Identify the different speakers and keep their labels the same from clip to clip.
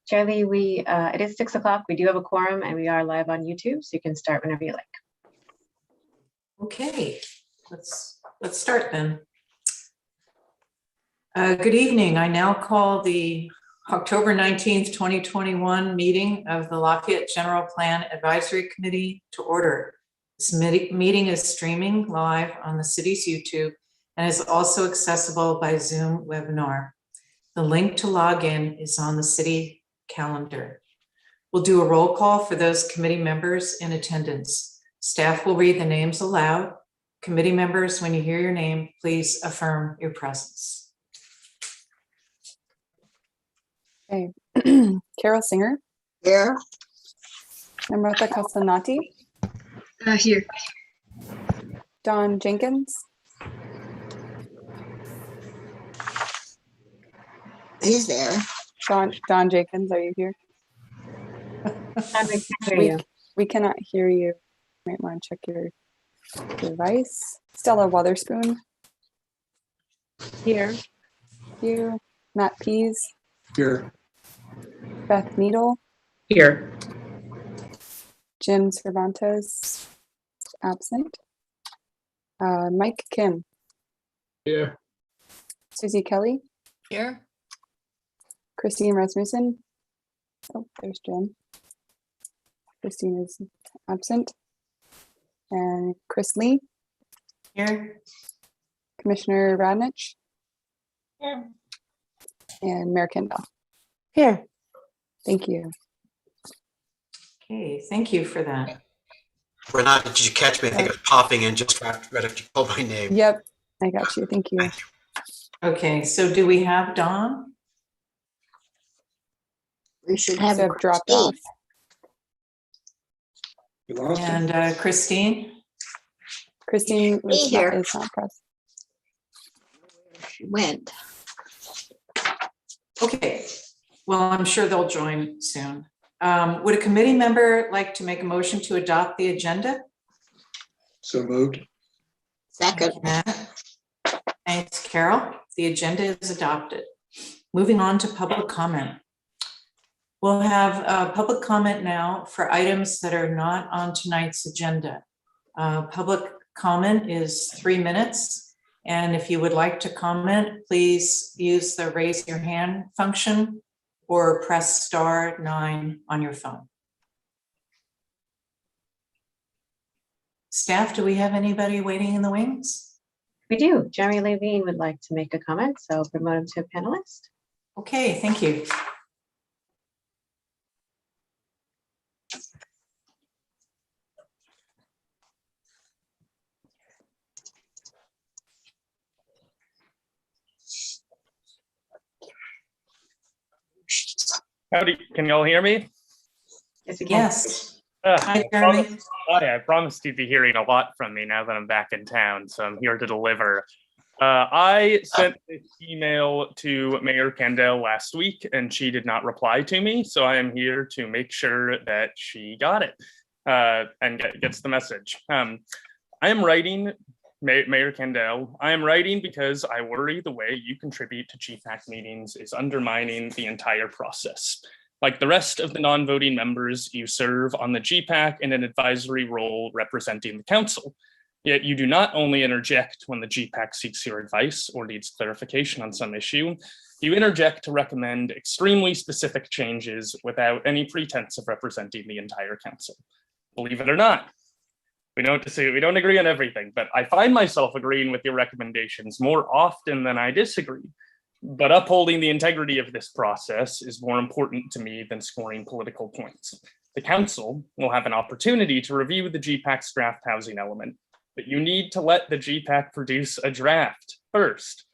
Speaker 1: Charlie, it is 6 o'clock. We do have a quorum and we are live on YouTube, so you can start whenever you like.
Speaker 2: Okay, let's start then. Good evening. I now call the October 19th, 2021 meeting of the Lafayette General Plan Advisory Committee to order. This meeting is streaming live on the city's YouTube and is also accessible by Zoom webinar. The link to log in is on the city calendar. We'll do a roll call for those committee members in attendance. Staff will read the names aloud. Committee members, when you hear your name, please affirm your presence.
Speaker 3: Okay. Carol Singer.
Speaker 4: Here.
Speaker 3: Namrata Kasanati.
Speaker 4: Here.
Speaker 3: Don Jenkins.
Speaker 4: He's there.
Speaker 3: Don Jenkins, are you here? We cannot hear you. You might want to check your device. Stella Wotherspoon.
Speaker 1: Here.
Speaker 3: Here. Matt Pease.
Speaker 5: Here.
Speaker 3: Beth Needle.
Speaker 1: Here.
Speaker 3: Jim Cervantes. Absent. Mike Kim.
Speaker 5: Here.
Speaker 3: Susie Kelly.
Speaker 2: Here.
Speaker 3: Christine Rasmussen. Oh, there's Jim. Christine is absent. And Chris Lee.
Speaker 2: Here.
Speaker 3: Commissioner Radnich.
Speaker 4: Here.
Speaker 3: And Mayor Kendall.
Speaker 1: Here.
Speaker 3: Thank you.
Speaker 2: Okay, thank you for that.
Speaker 5: Renata, did you catch me? I think I was popping in just right after you called my name.
Speaker 3: Yep, I got you. Thank you.
Speaker 2: Okay, so do we have Dawn?
Speaker 4: We should have
Speaker 3: Have dropped off.
Speaker 5: You lost it?
Speaker 2: And Christine?
Speaker 3: Christine is
Speaker 4: here.
Speaker 3: not present.
Speaker 4: She went.
Speaker 2: Okay, well, I'm sure they'll join soon. Would a committee member like to make a motion to adopt the agenda?
Speaker 5: So moved.
Speaker 4: Second.
Speaker 2: Thanks, Carol. The agenda is adopted. Moving on to public comment. We'll have public comment now for items that are not on tonight's agenda. Public comment is 3 minutes. And if you would like to comment, please use the raise your hand function or press *9 on your phone. Staff, do we have anybody waiting in the wings?
Speaker 1: We do. Jeremy Levine would like to make a comment, so I'll promote him to a panelist.
Speaker 2: Okay, thank you.
Speaker 6: Howdy, can y'all hear me?
Speaker 1: Yes, we can.
Speaker 2: Yes. Hi, Jeremy.
Speaker 6: I promised you'd be hearing a lot from me now that I'm back in town, so I'm here to deliver. I sent this email to Mayor Kendall last week, and she did not reply to me, so I am here to make sure that she got it and gets the message. I am writing, Mayor Kendall, I am writing because I worry the way you contribute to GPAC meetings is undermining the entire process. Like the rest of the non-voting members, you serve on the GPAC in an advisory role representing the council. Yet you do not only interject when the GPAC seeks your advice or needs clarification on some issue, you interject to recommend extremely specific changes without any pretense of representing the entire council. Believe it or not, we don't agree on everything, but I find myself agreeing with your recommendations more often than I disagree. But upholding the integrity of this process is more important to me than scoring political points. The council will have an opportunity to review the GPAC's draft housing element, but you need to let the GPAC produce a draft first.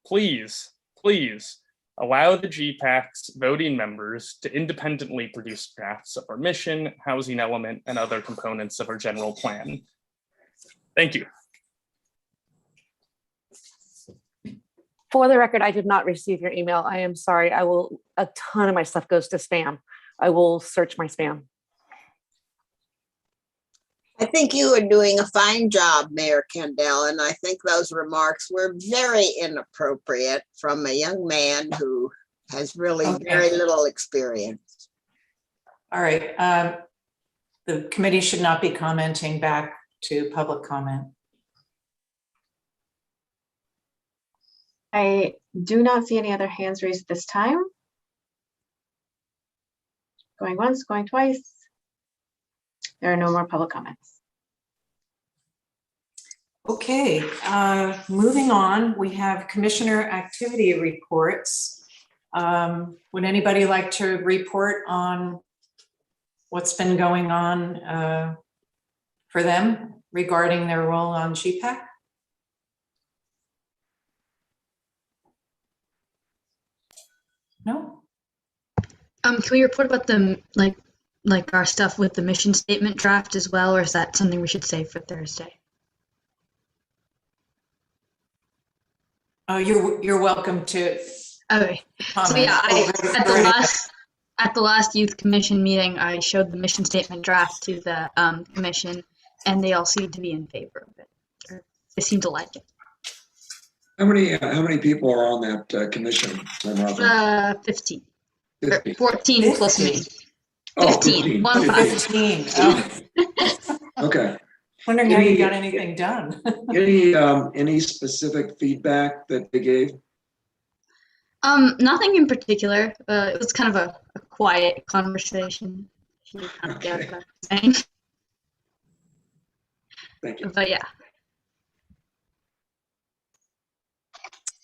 Speaker 6: Please, please allow the GPAC's voting members to independently produce drafts of our mission, housing element, and other components of our general plan. Thank you.
Speaker 7: For the record, I did not receive your email. I am sorry. A ton of my stuff goes to spam. I will search my spam.
Speaker 4: I think you are doing a fine job, Mayor Kendall, and I think those remarks were very inappropriate from a young man who has really
Speaker 2: Okay.
Speaker 4: very little experience.
Speaker 2: All right. The committee should not be commenting back to public comment.
Speaker 1: I do not see any other hands raised this time. Going once, going twice. There are no more public comments.
Speaker 2: Okay, moving on, we have commissioner activity reports. Would anybody like to report on what's been going on for them regarding their role on GPAC? No?
Speaker 8: Can we report about the like our stuff with the mission statement draft as well, or is that something we should save for Thursday?
Speaker 2: Oh, you're welcome to
Speaker 8: Okay.
Speaker 2: comment.
Speaker 8: So yeah,
Speaker 2: Oh,
Speaker 8: at the last youth commission meeting, I showed the mission statement draft to the commission, and they all seemed to be in favor of it. Or they seem to like it.
Speaker 9: How many people are on that commission?
Speaker 8: 15.
Speaker 9: 50.
Speaker 8: 14 plus me. 15.
Speaker 2: 15. Oh,
Speaker 9: Okay.
Speaker 2: wondering how you got anything done.
Speaker 9: Any specific feedback that they gave?
Speaker 8: Nothing in particular. It was kind of a quiet conversation. She kind of get what I'm saying.
Speaker 9: Thank you.
Speaker 8: But yeah.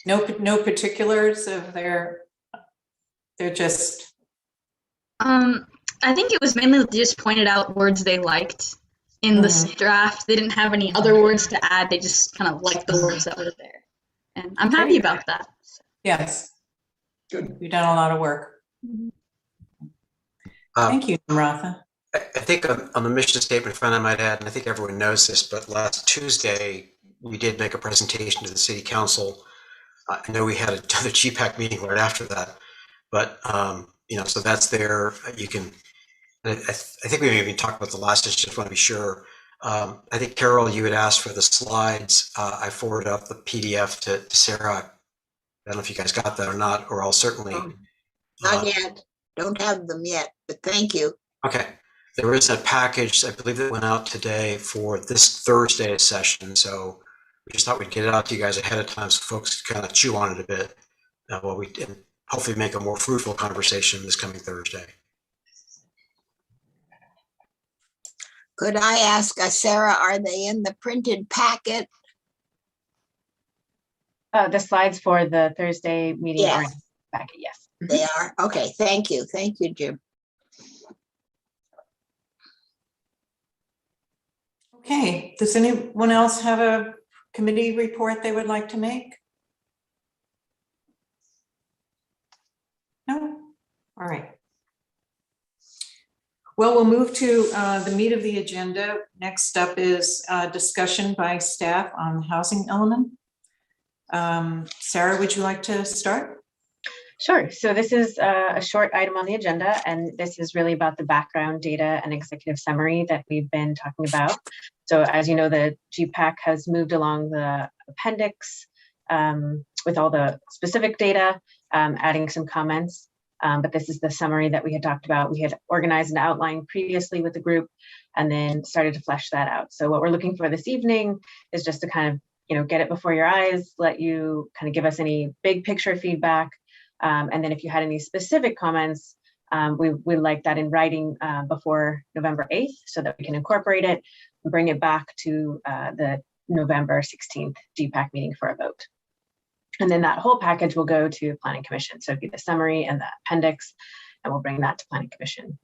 Speaker 2: No particulars of they're just.
Speaker 8: I think it was mainly they just pointed out words they liked in the draft. They didn't have any other words to add. They just kind of liked the words that were there, and I'm happy about that.
Speaker 2: Yes.
Speaker 9: Good.
Speaker 2: You've done a lot of work. Thank you, Namratha.
Speaker 5: I think on the mission statement front, I might add, and I think everyone knows this, but last Tuesday, we did make a presentation to the city council. I know we had another GPAC meeting right after that, but so that's there. You can, I think we maybe talked about the last, I just want to be sure. I think Carol, you had asked for the slides. I forwarded up the PDF to Sarah. I don't know if you guys got that or not, or I'll certainly.
Speaker 4: Not yet. Don't have them yet, but thank you.
Speaker 5: Okay. There is a package, I believe, that went out today for this Thursday session. So we just thought we'd get it out to you guys ahead of time so folks kind of chew on it a bit while we and hopefully make a more fruitful conversation this coming Thursday.
Speaker 4: Could I ask Sarah, are they in the printed packet?
Speaker 1: The slides for the Thursday meeting are in
Speaker 4: Yes.
Speaker 1: the packet, yes.
Speaker 4: They are? Okay, thank you. Thank you, Jim.
Speaker 2: Okay, does anyone else have a committee report they would like to make? No? All right. Well, we'll move to the meat of the agenda. Next up is discussion by staff on the housing element. Sarah, would you like to start?
Speaker 1: Sure. So this is a short item on the agenda, and this is really about the background data and executive summary that we've been talking about. So as you know, the GPAC has moved along the appendix with all the specific data, adding some comments. But this is the summary that we had talked about. We had organized an outline previously with the group and then started to flesh that out. So what we're looking for this evening is just to kind of, get it before your eyes, let you kind of give us any big picture feedback. And then if you had any specific comments, we like that in writing before November 8th so that we can incorporate it and bring it back to the November 16th GPAC meeting for a vote. And then that whole package will go to Planning Commission. So it'd be the summary and the appendix, and we'll bring that to Planning Commission.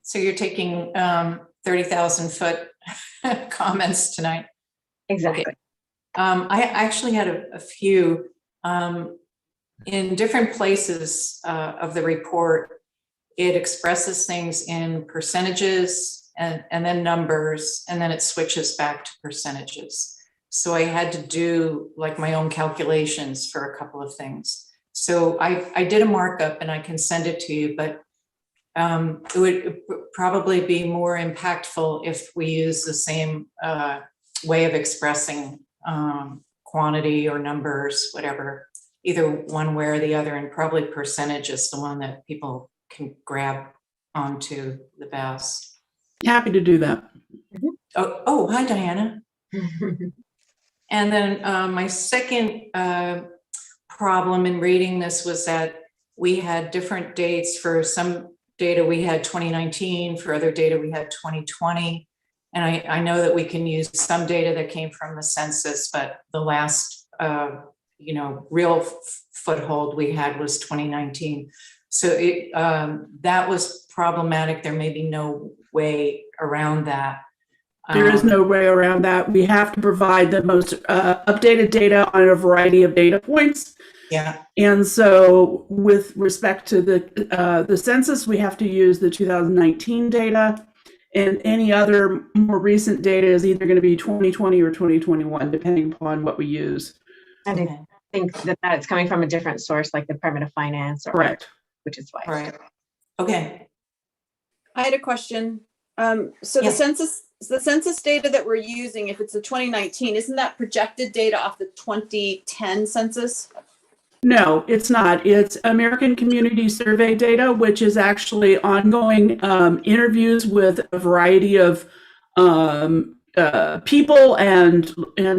Speaker 2: So you're taking 30,000 foot comments tonight.
Speaker 1: Exactly.
Speaker 2: Okay. I actually had a few in different places of the report. It expresses things in percentages and then numbers, and then it switches back to percentages. So I had to do like my own calculations for a couple of things. So I did a markup and I can send it to you, but it would probably be more impactful if we use the same way of expressing quantity or numbers, whatever. either one way or the other, and probably percentage is the one that people can grab onto the best.
Speaker 10: Happy to do that.
Speaker 2: Oh, hi, Diana. And then my second problem in reading this was that we had different dates. For some data we had 2019, for other data we had 2020. And I know that we can use some data that came from the census, but the last real foothold we had was 2019. So that was problematic. There may be no way around that.
Speaker 10: There is no way around that. We have to provide the most updated data on a variety of data points.
Speaker 2: Yeah.
Speaker 10: And so with respect to the census, we have to use the 2019 data, and any other more recent data is either going to be 2020 or 2021, depending upon what we use.
Speaker 1: And I think that it's coming from a different source, like the Department of Finance, or
Speaker 10: Correct.
Speaker 1: which is why.
Speaker 2: Right. Okay.
Speaker 11: I had a question. So
Speaker 2: Yeah.
Speaker 11: the census data that we're using, if it's the 2019, isn't that projected data off the 2010 census?
Speaker 10: No, it's not. It's American Community Survey data, which is actually ongoing interviews with a variety of people and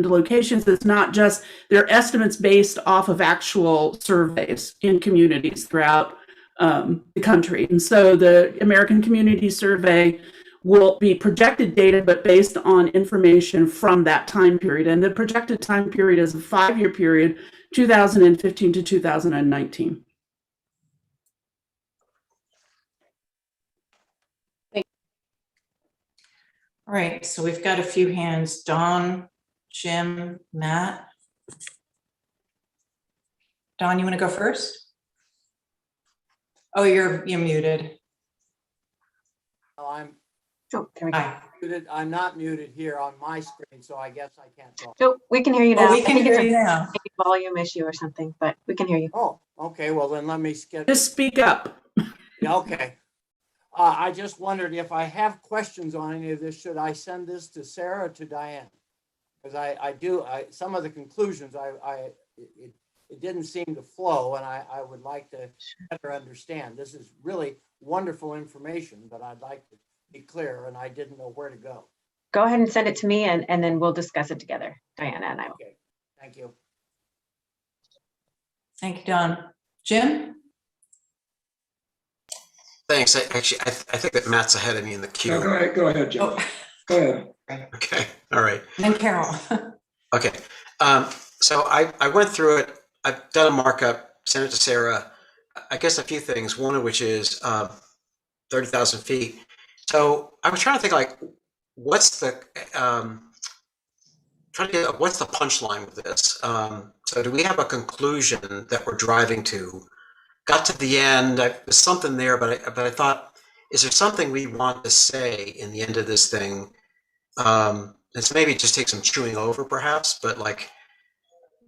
Speaker 10: locations. It's not just, they're estimates based off of actual surveys in communities throughout the country. And so the American Community Survey will be projected data, but based on information from that time period. And the projected time period is a 5-year period, 2015 to 2019.
Speaker 2: All right, so we've got a few hands. Dawn, Jim, Matt. Dawn, you want to go first? Oh, you're muted.
Speaker 12: Well, I'm
Speaker 2: Hi.
Speaker 12: muted. I'm not muted here on my screen, so I guess I can't talk.
Speaker 1: So we can hear you now.
Speaker 2: Well, we
Speaker 1: I
Speaker 2: can
Speaker 1: think
Speaker 2: hear
Speaker 1: it's
Speaker 2: you now.
Speaker 1: a volume issue or something, but we can hear you.
Speaker 12: Oh, okay. Well, then let me skip.
Speaker 10: Just speak up.
Speaker 12: Yeah, okay. I just wondered if I have questions on any of this, should I send this to Sarah or to Diane? Because some of the conclusions, it didn't seem to flow, and I would like to better understand. This is really wonderful information, but I'd like to be clear, and I didn't know where to go.
Speaker 1: Go ahead and send it to me, and then we'll discuss it together, Diana and I will.
Speaker 12: Okay, thank you.
Speaker 2: Thank you, Dawn. Jim?
Speaker 5: Thanks. I think that Matt's ahead of me in the queue.
Speaker 9: No, go ahead, Jim.
Speaker 2: Oh,
Speaker 9: Go ahead.
Speaker 5: Okay. All right.
Speaker 2: and Carol.
Speaker 5: Okay. So I went through it. I've done a markup, sent it to Sarah. I guess a few things, one of which is 30,000 feet. So I was trying to think, like, what's the punchline with this? So do we have a conclusion that we're driving to? Got to the end, there's something there, but I thought, is there something we want to say in the end of this thing? And so maybe just take some chewing over, perhaps, but like,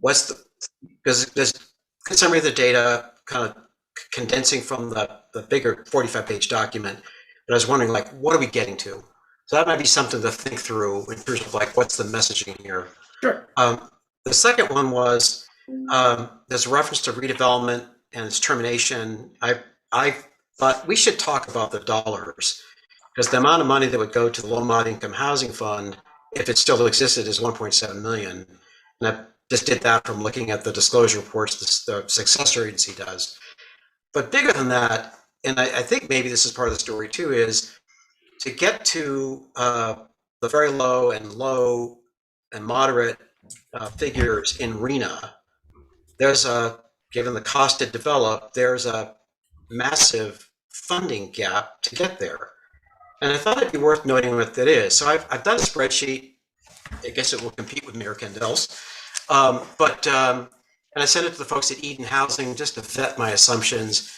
Speaker 5: because there's a good summary of the data, kind of condensing from the bigger 45-page document. But I was wondering, like, what are we getting to? So that might be something to think through in terms of like, what's the messaging here?
Speaker 10: Sure.
Speaker 5: The second one was, there's a reference to redevelopment and its termination. I thought we should talk about the dollars, because the amount of money that would go to the low moderate income housing fund, if it still existed, is 1.7 million. And I just did that from looking at the disclosure reports the successor agency does. But bigger than that, and I think maybe this is part of the story too, is to get to the very low and moderate figures in RENA. There's given the cost to develop, there's a massive funding gap to get there. And I thought it'd be worth noting what that is. So I've done a spreadsheet. I guess it will compete with Mayor Kendall's. And I sent it to the folks at Eden Housing just to vet my assumptions.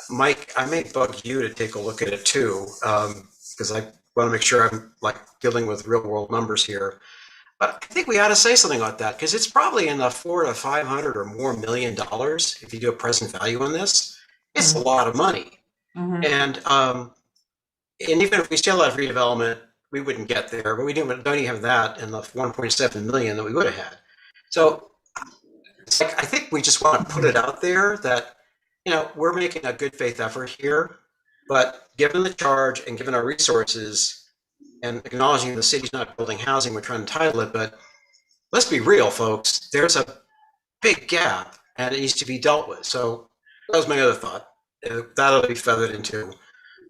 Speaker 5: Mike, I may bug you to take a look at it too, because I want to make sure I'm like dealing with real world numbers here. But I think we ought to say something about that, because it's probably in the $400 to $500 or more $1 million if you do a present value on this. It's a lot of money. And even if we still have redevelopment, we wouldn't get there, but we don't even have that in the 1.7 million that we would have had. So it's like, I think we just want to put it out there that, we're making a good faith effort here, but given the charge and given our resources and acknowledging the city's not building housing, we're trying to entitle it, but let's be real, folks, there's a big gap and it needs to be dealt with. So that was my other thought. That'll be feathered into,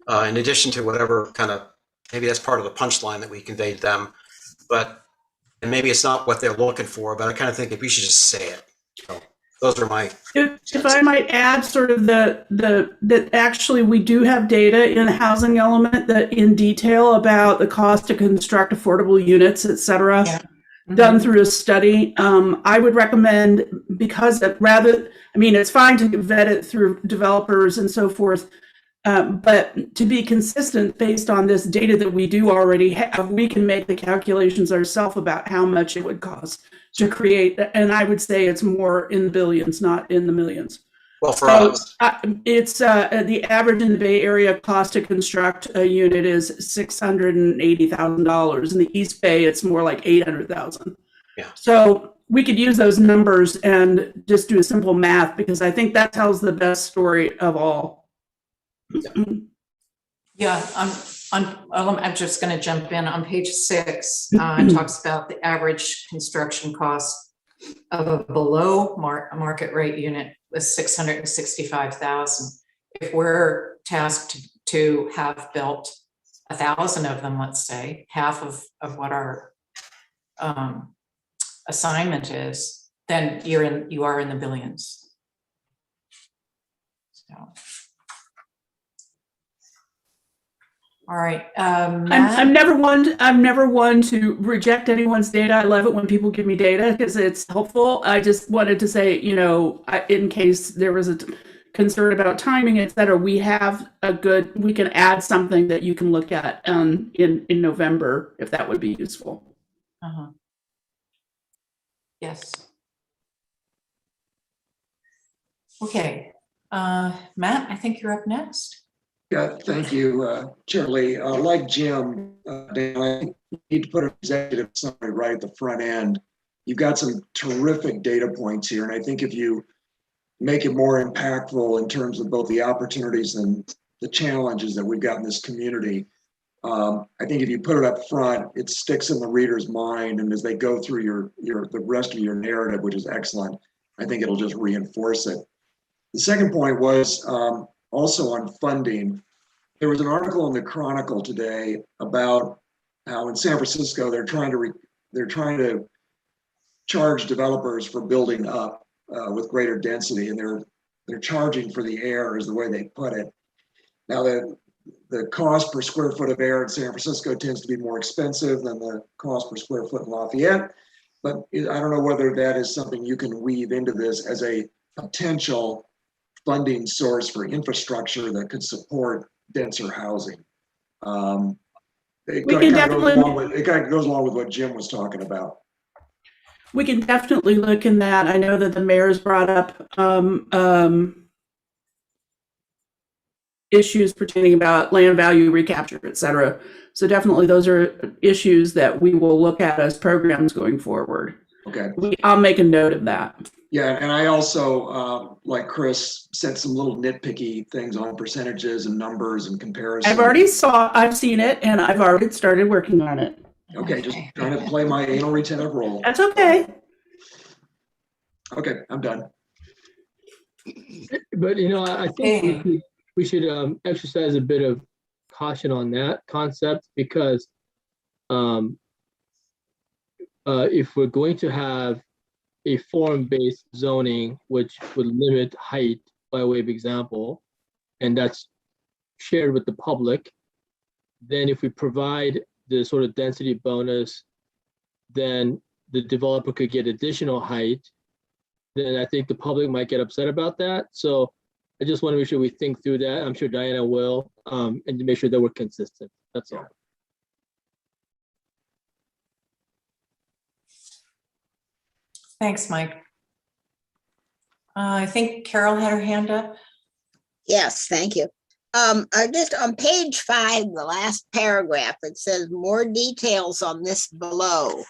Speaker 5: in addition to whatever kind of, maybe that's part of the punchline that we conveyed to them, and maybe it's not what they're looking for, but I kind of think we should just say it. So those are my.
Speaker 10: If I might add, sort of that actually we do have data in the housing element that in detail about the cost to construct affordable units, et cetera, done through a study. I would recommend, because it's fine to vet it through developers and so forth, but to be consistent based on this data that we do already have, we can make the calculations ourselves about how much it would cost to create. And I would say it's more in the billions, not in the millions.
Speaker 5: Well, for us,
Speaker 10: it's the average in the Bay Area cost to construct a unit is $680,000. In the East Bay, it's more like $800,000.
Speaker 5: Yeah. So
Speaker 10: we could use those numbers and just do a simple math, because I think that tells the best story of all.
Speaker 2: Yeah, I'm just going to jump in on page 6. It talks about the average construction cost of a below market rate unit was $665,000. If we're tasked to have built 1,000 of them, let's say, half of what our assignment is, then you are in the billions. So. All right.
Speaker 10: I'm never one to reject anyone's data. I love it when people give me data because it's helpful. I just wanted to say, in case there was a concern about timing, et cetera, we can add something that you can look at in November, if that would be useful.
Speaker 2: Yes. Okay. Matt, I think you're up next.
Speaker 9: Yeah, thank you, Shirley. Like Jim, I need to put an executive summary right at the front end. You've got some terrific data points here, and I think if you make it more impactful in terms of both the opportunities and the challenges that we've got in this community, I think if you put it up front, it sticks in the reader's mind, and as they go through the rest of your narrative, which is excellent, I think it'll just reinforce it. The second point was also on funding. There was an article in the Chronicle today about how in San Francisco they're trying to charge developers for building up with greater density, and they're charging for the air, is the way they put it. Now the cost per square foot of air in San Francisco tends to be more expensive than the cost per square foot in Lafayette, but I don't know whether that is something you can weave into this as a potential funding source for infrastructure that could support denser housing. It kind of goes along with what Jim was talking about.
Speaker 10: We can definitely look in that. I know that the mayor's brought up issues pertaining about land value recapture, et cetera. So definitely those are issues that we will look at as programs going forward.
Speaker 9: Okay.
Speaker 10: I'll make a note of that.
Speaker 9: Yeah, and I also, like Chris, said some little nitpicky things on percentages and numbers and comparisons.
Speaker 10: I've seen it, and I've already started working on it.
Speaker 9: Okay, just trying to play my anal retentive role.
Speaker 10: That's okay.
Speaker 9: Okay, I'm done.
Speaker 13: But, I think we should exercise a bit of caution on that concept, because if we're going to have a form-based zoning, which would limit height by way of example, and that's shared with the public, then if we provide the sort of density bonus, then the developer could get additional height, then I think the public might get upset about that. So I just want to make sure we think through that. I'm sure Diana will, and to make sure that we're consistent. That's all.
Speaker 2: Thanks, Mike. I think Carol had her hand up.
Speaker 4: Yes, thank you. Just on page 5, the last paragraph, it says more details on this below.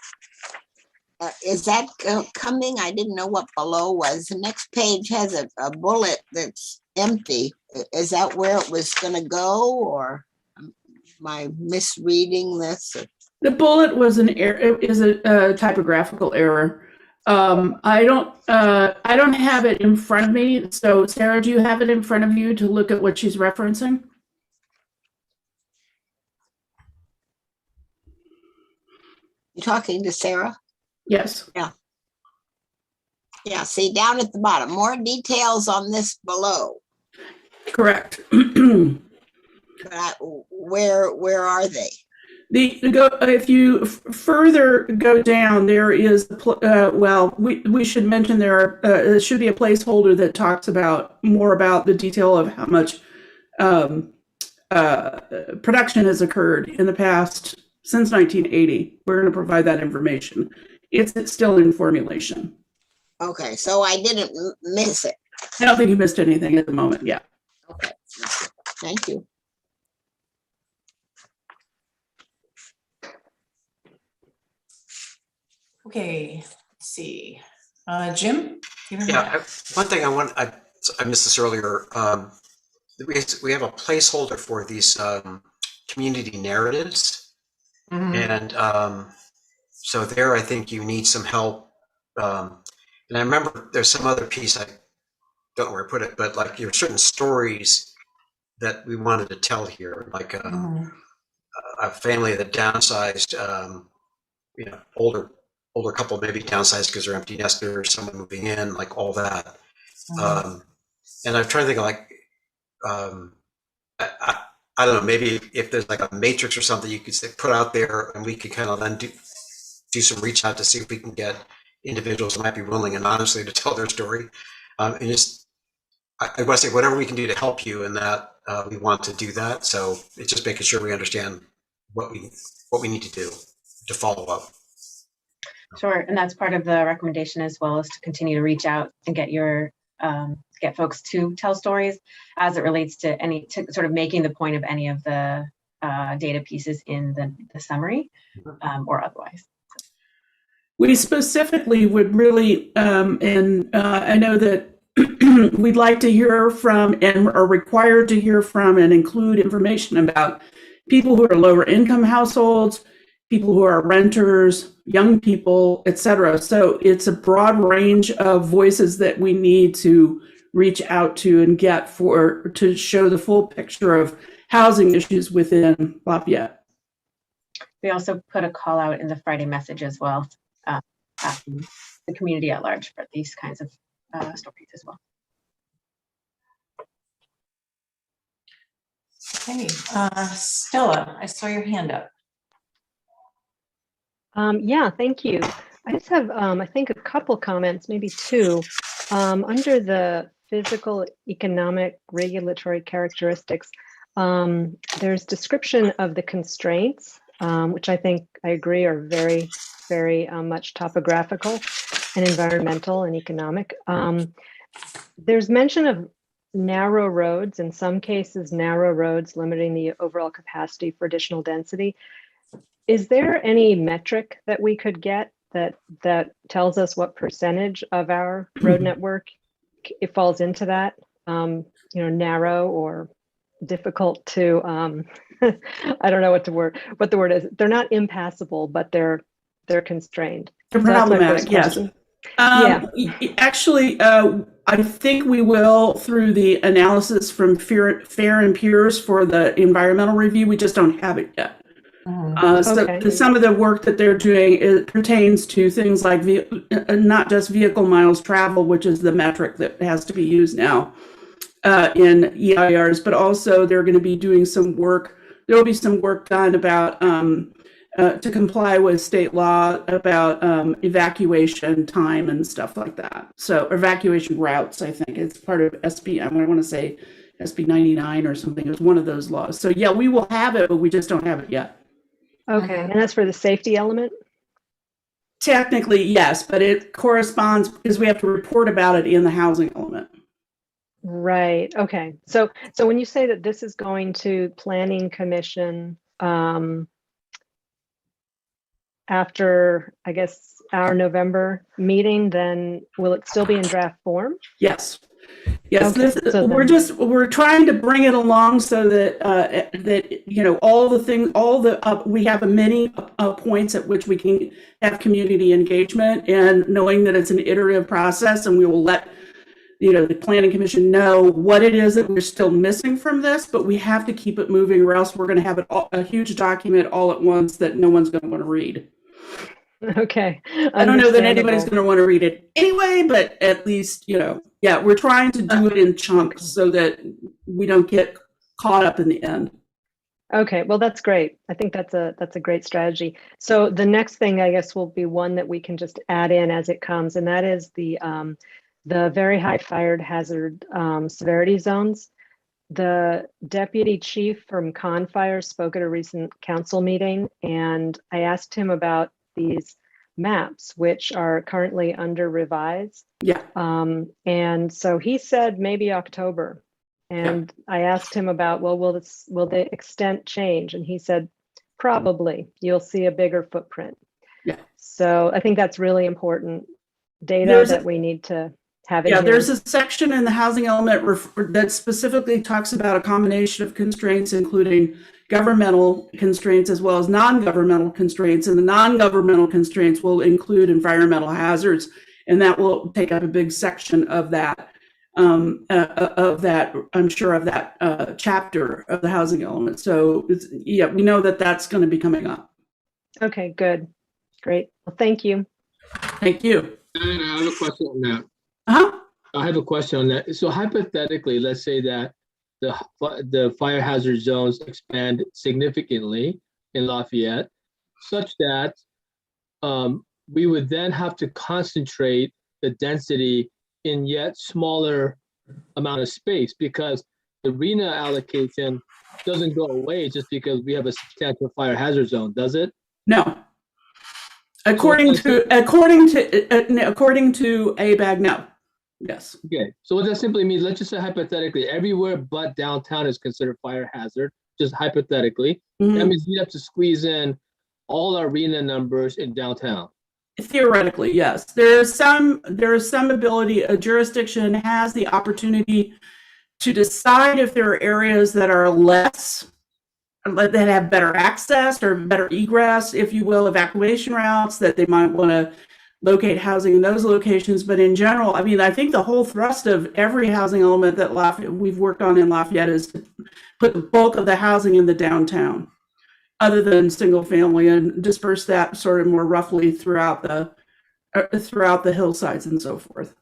Speaker 4: Is that coming? I didn't know what below was. The next page has a bullet that's empty. Is that where it was going to go, or am I misreading this?
Speaker 10: The bullet was an error, is a typographical error. I don't have it in front of me. So Sarah, do you have it in front of you to look at what she's referencing?
Speaker 4: You talking to Sarah?
Speaker 10: Yes.
Speaker 4: Yeah. Yeah, see down at the bottom, more details on this below.
Speaker 10: Correct.
Speaker 4: But where are they?
Speaker 10: If you further go down, there is well, we should mention there should be a placeholder that talks about more about the detail of how much production has occurred in the past since 1980. We're going to provide that information. It's still in formulation.
Speaker 4: Okay, so I didn't miss it.
Speaker 10: I don't think you missed anything at the moment. Yeah.
Speaker 4: Okay, thank you.
Speaker 2: Okay, let's see. Jim?
Speaker 5: Yeah, one thing I missed this earlier. We have a placeholder for these community narratives. And so there, I think you need some help. And I remember there's some other piece, I don't know where I put it, but like there were certain stories that we wanted to tell here, like a family that downsized, older couple maybe downsized because they're empty nesters, someone moving in, like all that. And I'm trying to think of like, I don't know, maybe if there's like a matrix or something you could put out there, and we could kind of then do some reach out to see if we can get individuals that might be willing and honestly to tell their story. And just, I want to say whatever we can do to help you in that, we want to do that. So it's just making sure we understand what we need to do to follow up.
Speaker 1: Sure, and that's part of the recommendation as well, is to continue to reach out and get folks to tell stories as it relates to sort of making the point of any of the data pieces in the summary or otherwise.
Speaker 10: We specifically would really, and I know that we'd like to hear from and are required to hear from and include information about people who are lower income households, people who are renters, young people, etc. So it's a broad range of voices that we need to reach out to and get to show the full picture of housing issues within Lafayette.
Speaker 1: We also put a call out in the Friday message as well, asking the community at large for these kinds of stories as well.
Speaker 2: Okay, Stella, I saw your hand up.
Speaker 14: Yeah, thank you. I just have, I think, a couple comments, maybe two. Under the physical, economic, regulatory characteristics, there's description of the constraints, which I think I agree are very, very much topographical and environmental and economic. There's mention of narrow roads, in some cases, narrow roads limiting the overall capacity for additional density. Is there any metric that we could get that tells us what percentage of our road network it falls into that, narrow or difficult to, I don't know what the word is. They're not impassable, but they're constrained.
Speaker 10: They're problematic, yes.
Speaker 14: Yeah.
Speaker 10: Actually, I think we will through the analysis from Fair and Peers for the environmental review. We just don't have it yet. So some of the work that they're doing, it pertains to things like not just vehicle miles traveled, which is the metric that has to be used now in EIRs, but also they're going to be doing some work. There will be some work done about to comply with state law about evacuation time and stuff like that. So evacuation routes, I think it's part of SB. I want to say SB 99 or something. It's one of those laws. So yeah, we will have it, but we just don't have it yet.
Speaker 14: Okay, and that's for the safety element?
Speaker 10: Technically, yes, but it corresponds because we have to report about it in the housing element.
Speaker 14: Right, okay. So when you say that this is going to Planning Commission after, I guess, our November meeting, then will it still be in draft form?
Speaker 10: Yes. Yes,
Speaker 14: Okay, so
Speaker 10: we're trying to bring it along so that all the things, we have many points at which we can have community engagement, and knowing that it's an iterative process, and we will let the Planning Commission know what it is that we're still missing from this, but we have to keep it moving, or else we're going to have a huge document all at once that no one's going to want to read.
Speaker 14: Okay.
Speaker 10: I don't know that anybody's going to want to read it anyway, but at least, we're trying to do it in chunks so that we don't get caught up in the end.
Speaker 14: Okay, well, that's great. I think that's a great strategy. So the next thing, I guess, will be one that we can just add in as it comes, and that is the very high fire hazard severity zones. The deputy chief from Confire spoke at a recent council meeting, and I asked him about these maps, which are currently under revise.
Speaker 10: Yeah.
Speaker 14: And so he said maybe October. And I asked him about, well, will the extent change? And he said, probably. You'll see a bigger footprint.
Speaker 10: Yeah.
Speaker 14: So I think that's really important data that we need to have in here.
Speaker 10: There's a section in the housing element that specifically talks about a combination of constraints, including governmental constraints as well as non-governmental constraints, and the non-governmental constraints will include environmental hazards, and that will take up a big section of that chapter of the housing element. So we know that that's going to be coming up.
Speaker 14: Okay, good, great. Well, thank you.
Speaker 10: Thank you.
Speaker 13: And I have a question on that. I have a question on that. So hypothetically, let's say that the fire hazard zones expand significantly in Lafayette, such that we would then have to concentrate the density in yet smaller amount of space, because the RENA allocation doesn't go away just because we have a substantial fire hazard zone, does it?
Speaker 10: No. According to ABAG, no. Yes.
Speaker 13: Okay. So what that simply means, let's just say hypothetically, everywhere but downtown is considered fire hazard, just hypothetically.
Speaker 10: Mm-hmm.
Speaker 13: That means we have to squeeze in all our RENA numbers in downtown.
Speaker 10: Theoretically, yes. There is some ability, a jurisdiction has the opportunity to decide if there are areas that are that have better access or better egress, if you will, evacuation routes, that they might want to locate housing in those locations. But in general, I mean, I think the whole thrust of every housing element that we've worked on in Lafayette is to put the bulk of the housing in the downtown, other than single family, and disperse that sort of more roughly throughout the hillsides and so forth.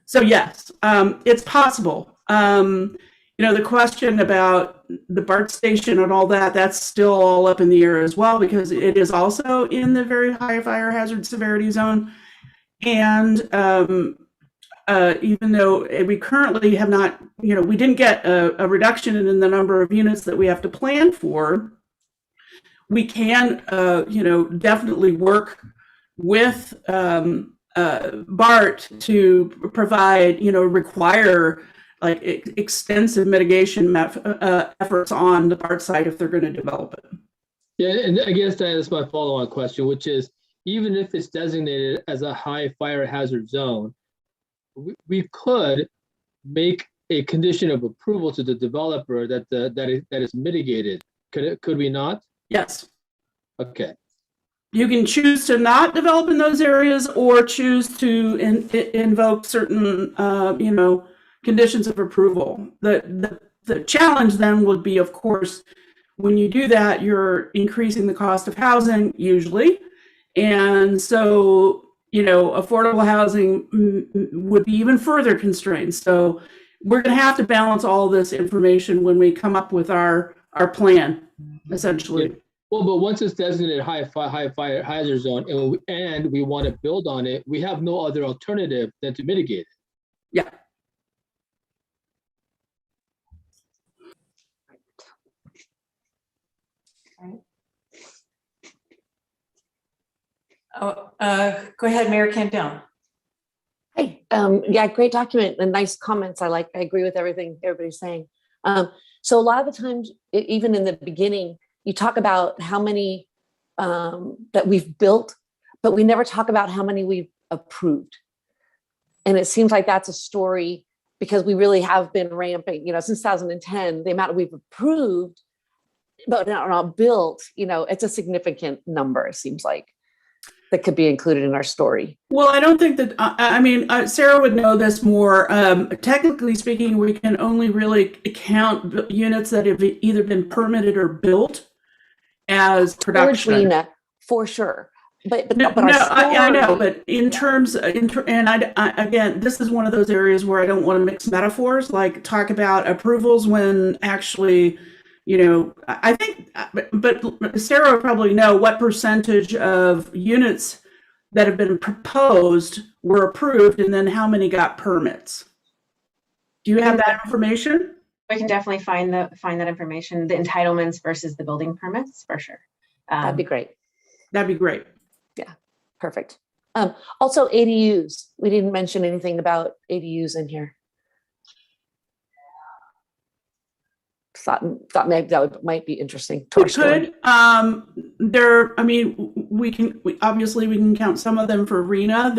Speaker 10: So yes, it's possible. The question about the BART station and all that, that's still all up in the air as well, because it is also in the very high fire hazard severity zone. And even though we currently have not, we didn't get a reduction in the number of units that we have to plan for, we can, definitely work with BART to provide, require like extensive mitigation efforts on the BART site if they're going to develop it.
Speaker 13: Yeah, and I guess that's my follow-on question, which is, even if it's designated as a high fire hazard zone, we could make a condition of approval to the developer that is mitigated. Could we not?
Speaker 10: Yes.
Speaker 13: Okay.
Speaker 10: You can choose to not develop in those areas, or choose to invoke certain, conditions of approval. The challenge then would be, of course, when you do that, you're increasing the cost of housing usually. And so, affordable housing would be even further constrained. So we're going to have to balance all this information when we come up with our plan, essentially.
Speaker 13: Yeah. Well, but once it's designated high fire hazard zone and we want to build on it, we have no other alternative than to mitigate it.
Speaker 10: Yeah.
Speaker 2: Go ahead, Mayor Kendall.
Speaker 7: Hey, great document and nice comments. I agree with everything everybody's saying. So a lot of the times, even in the beginning, you talk about how many that we've built, but we never talk about how many we've approved. And it seems like that's a story because we really have been ramping, since 2010, the amount we've approved, but not built, it's a significant number, it seems like, that could be included in our story.
Speaker 10: Well, I don't think that, Sarah would know this more. Technically speaking, we can only really count units that have either been permitted or built as production.
Speaker 7: RENA, for sure. But
Speaker 10: No,
Speaker 7: our
Speaker 10: I know,
Speaker 7: story-
Speaker 10: but again, this is one of those areas where I don't want to mix metaphors, like talk about approvals when actually, I think, but Sarah would probably know what percentage of units that have been proposed were approved and then how many got permits. Do you have that information?
Speaker 1: We can definitely find that information, the entitlements versus the building permits, for sure.
Speaker 7: That'd be great.
Speaker 10: That'd be great.
Speaker 7: Yeah, perfect. Also ADUs. We didn't mention anything about ADUs in here. Thought maybe might be interesting.
Speaker 10: We could. We obviously can count some of them for RENA.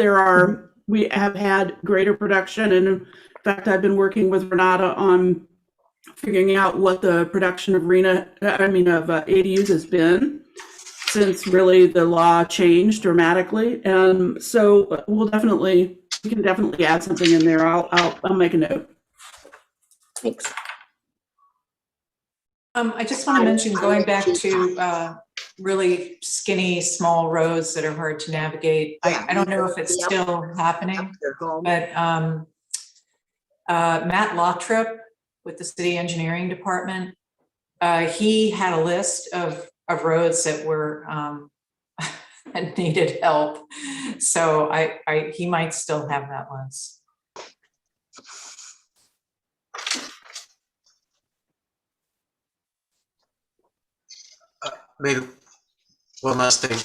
Speaker 10: We have had greater production, and in fact, I've been working with Renata on figuring out what the production of ADUs has been since really the law changed dramatically. And so we can definitely add something in there. I'll make a note.
Speaker 7: Thanks.
Speaker 2: I just want to mention, going back to really skinny, small roads that are hard to navigate. I don't know if it's still happening, but Matt Lottrop with the city engineering department, he had a list of roads that were that needed help. So he might still have that list.
Speaker 5: Maybe one last thing.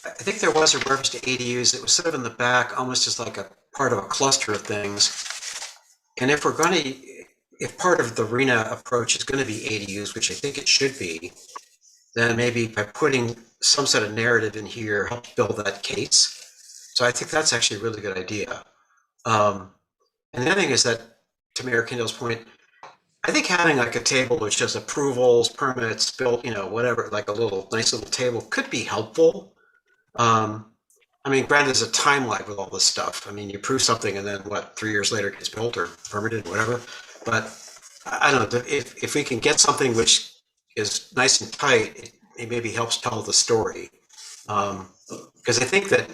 Speaker 5: I think there was a reference to ADUs. It was sort of in the back, almost as like a part of a cluster of things. And if part of the RENA approach is going to be ADUs, which I think it should be, then maybe by putting some sort of narrative in here, help build that case. So I think that's actually a really good idea. And the other thing is that, to Mayor Kendall's point, I think having like a table which shows approvals, permits, built, whatever, like a nice little table could be helpful. Granted, there's a time lag with all this stuff. You approve something and then 3 years later it gets built or permitted, whatever. But I don't know, if we can get something which is nice and tight, it maybe helps tell the story. Because I think that,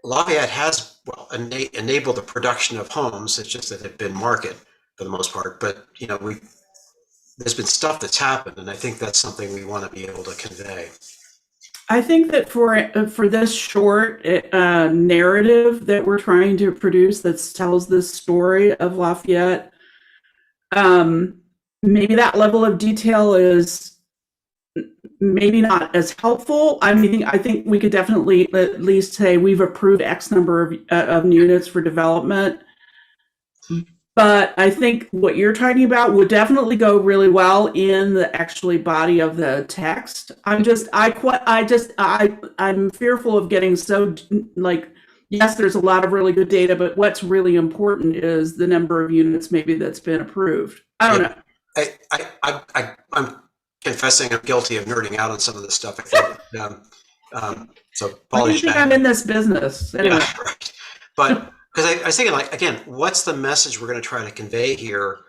Speaker 5: Lafayette has enabled the production of homes. It's just that they've been market for the most part. But, there's been stuff that's happened, and I think that's something we want to be able to convey.
Speaker 10: I think that for this short narrative that we're trying to produce that tells this story of Lafayette, maybe that level of detail is maybe not as helpful. I think we could definitely at least say we've approved X number of units for development. But I think what you're talking about would definitely go really well in the actually body of the text. I'm fearful of getting so yes, there's a lot of really good data, but what's really important is the number of units maybe that's been approved. I don't know.
Speaker 5: I'm confessing I'm guilty of nerding out on some of this stuff. I think, so
Speaker 10: I think I'm in this business. Anyway.
Speaker 5: Yeah, right. But because I was thinking, again, what's the message we're going to try to convey here?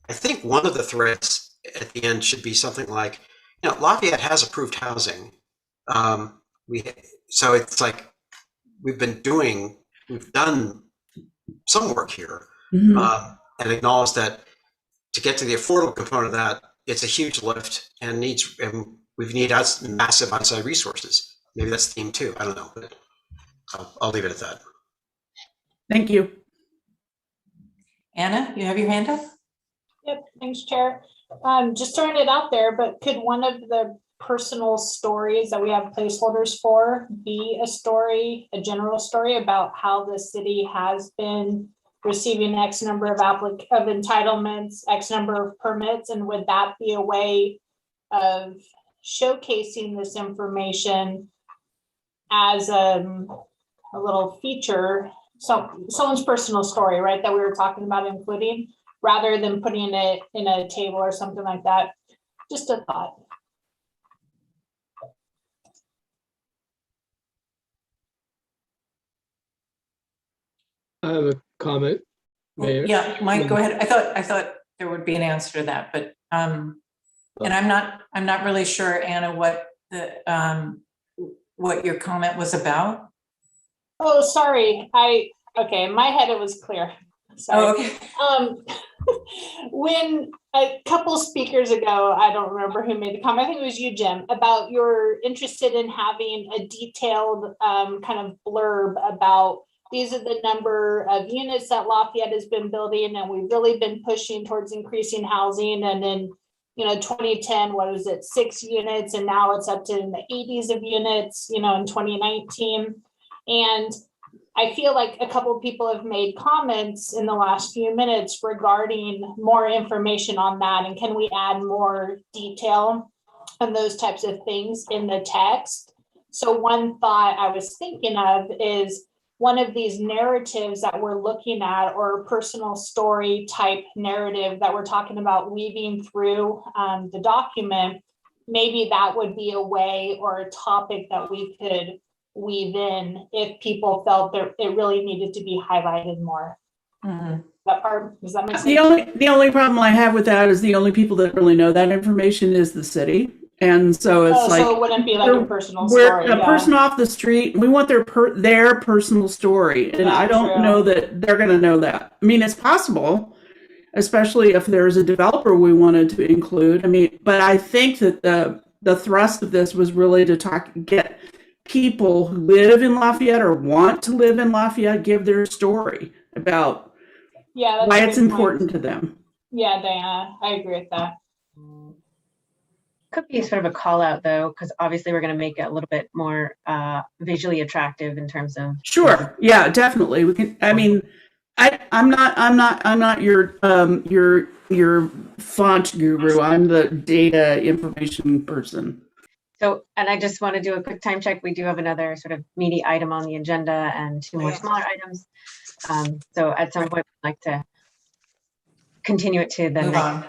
Speaker 5: I think one of the threads at the end should be something like, Lafayette has approved housing. So it's like we've done some work here, and acknowledge that to get to the affordable component of that, it's a huge lift and we need massive outside resources. Maybe that's theme 2. I don't know, but I'll leave it at that.
Speaker 10: Thank you.
Speaker 2: Anna, you have your hand up?
Speaker 15: Yep, thanks, Chair. Just throwing it out there, but could one of the personal stories that we have placeholders for be a general story about how the city has been receiving X number of entitlements, X number of permits, and would that be a way of showcasing this information as a little feature, so someone's personal story, right, that we were talking about including, rather than putting it in a table or something like that. Just a thought.
Speaker 13: I have a comment, Mayor.
Speaker 2: Yeah, Mike, go ahead. I thought there would be an answer to that, but and I'm not really sure, Anna, what your comment was about.
Speaker 15: Oh, sorry. Okay, in my head it was clear. Sorry.
Speaker 2: Oh, okay.
Speaker 15: When a couple speakers ago, I don't remember who made the comment, I think it was you, Jim, about you're interested in having a detailed kind of blurb about these are the number of units that Lafayette has been building, and we've really been pushing towards increasing housing. And then, 2010, what was it, 6 units, and now it's up to in the 80s of units, in 2019. And I feel like a couple of people have made comments in the last few minutes regarding more information on that. And can we add more detail on those types of things in the text? So one thought I was thinking of is one of these narratives that we're looking at, or personal story type narrative that we're talking about weaving through the document, maybe that would be a way or a topic that we could weave in if people felt that it really needed to be highlighted more. That part, does that make sense?
Speaker 10: The only problem I have with that is the only people that really know that information is the city. And so it's like,
Speaker 15: so it wouldn't be like a personal story.
Speaker 10: We're a person off the street. We want their personal story. And I don't know that they're going to know that. I mean, it's possible, especially if there's a developer we wanted to include. I mean, but I think that the thrust of this was really to get people who live in Lafayette or want to live in Lafayette give their story about why it's important to them.
Speaker 15: Yeah, Diana, I agree with that.
Speaker 1: Could be sort of a call out though, because obviously we're going to make it a little bit more visually attractive in terms of.
Speaker 10: Sure. Yeah, definitely. We can. I mean, I'm not your font guru. I'm the data information person.
Speaker 1: So, and I just want to do a quick time check. We do have another sort of meaty item on the agenda and 2 more smaller items. So at some point, I'd like to continue it to the
Speaker 2: Move
Speaker 1: next.
Speaker 2: on.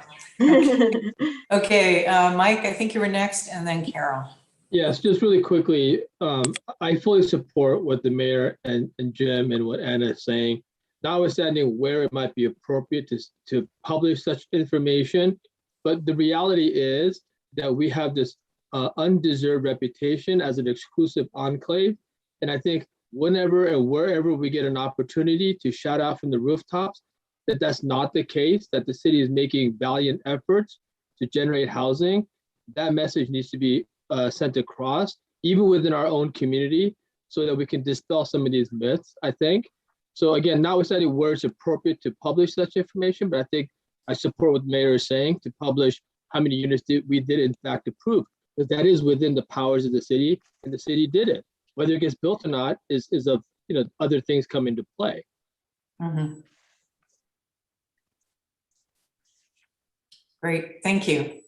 Speaker 2: Okay, Mike, I think you were next, and then Carol.
Speaker 13: Yes, just really quickly, I fully support what the mayor and Jim and what Anna is saying, notwithstanding where it might be appropriate to publish such information. But the reality is that we have this undeserved reputation as an exclusive enclave. And I think whenever and wherever we get an opportunity to shout out from the rooftops that that's not the case, that the city is making valiant efforts to generate housing, that message needs to be sent across, even within our own community, so that we can dispel some of these myths, I think. So again, notwithstanding where it's appropriate to publish such information, but I think I support what the mayor is saying, to publish how many units we did in fact approve, because that is within the powers of the city, and the city did it. Whether it gets built or not is of other things come into play.
Speaker 2: Great, thank you.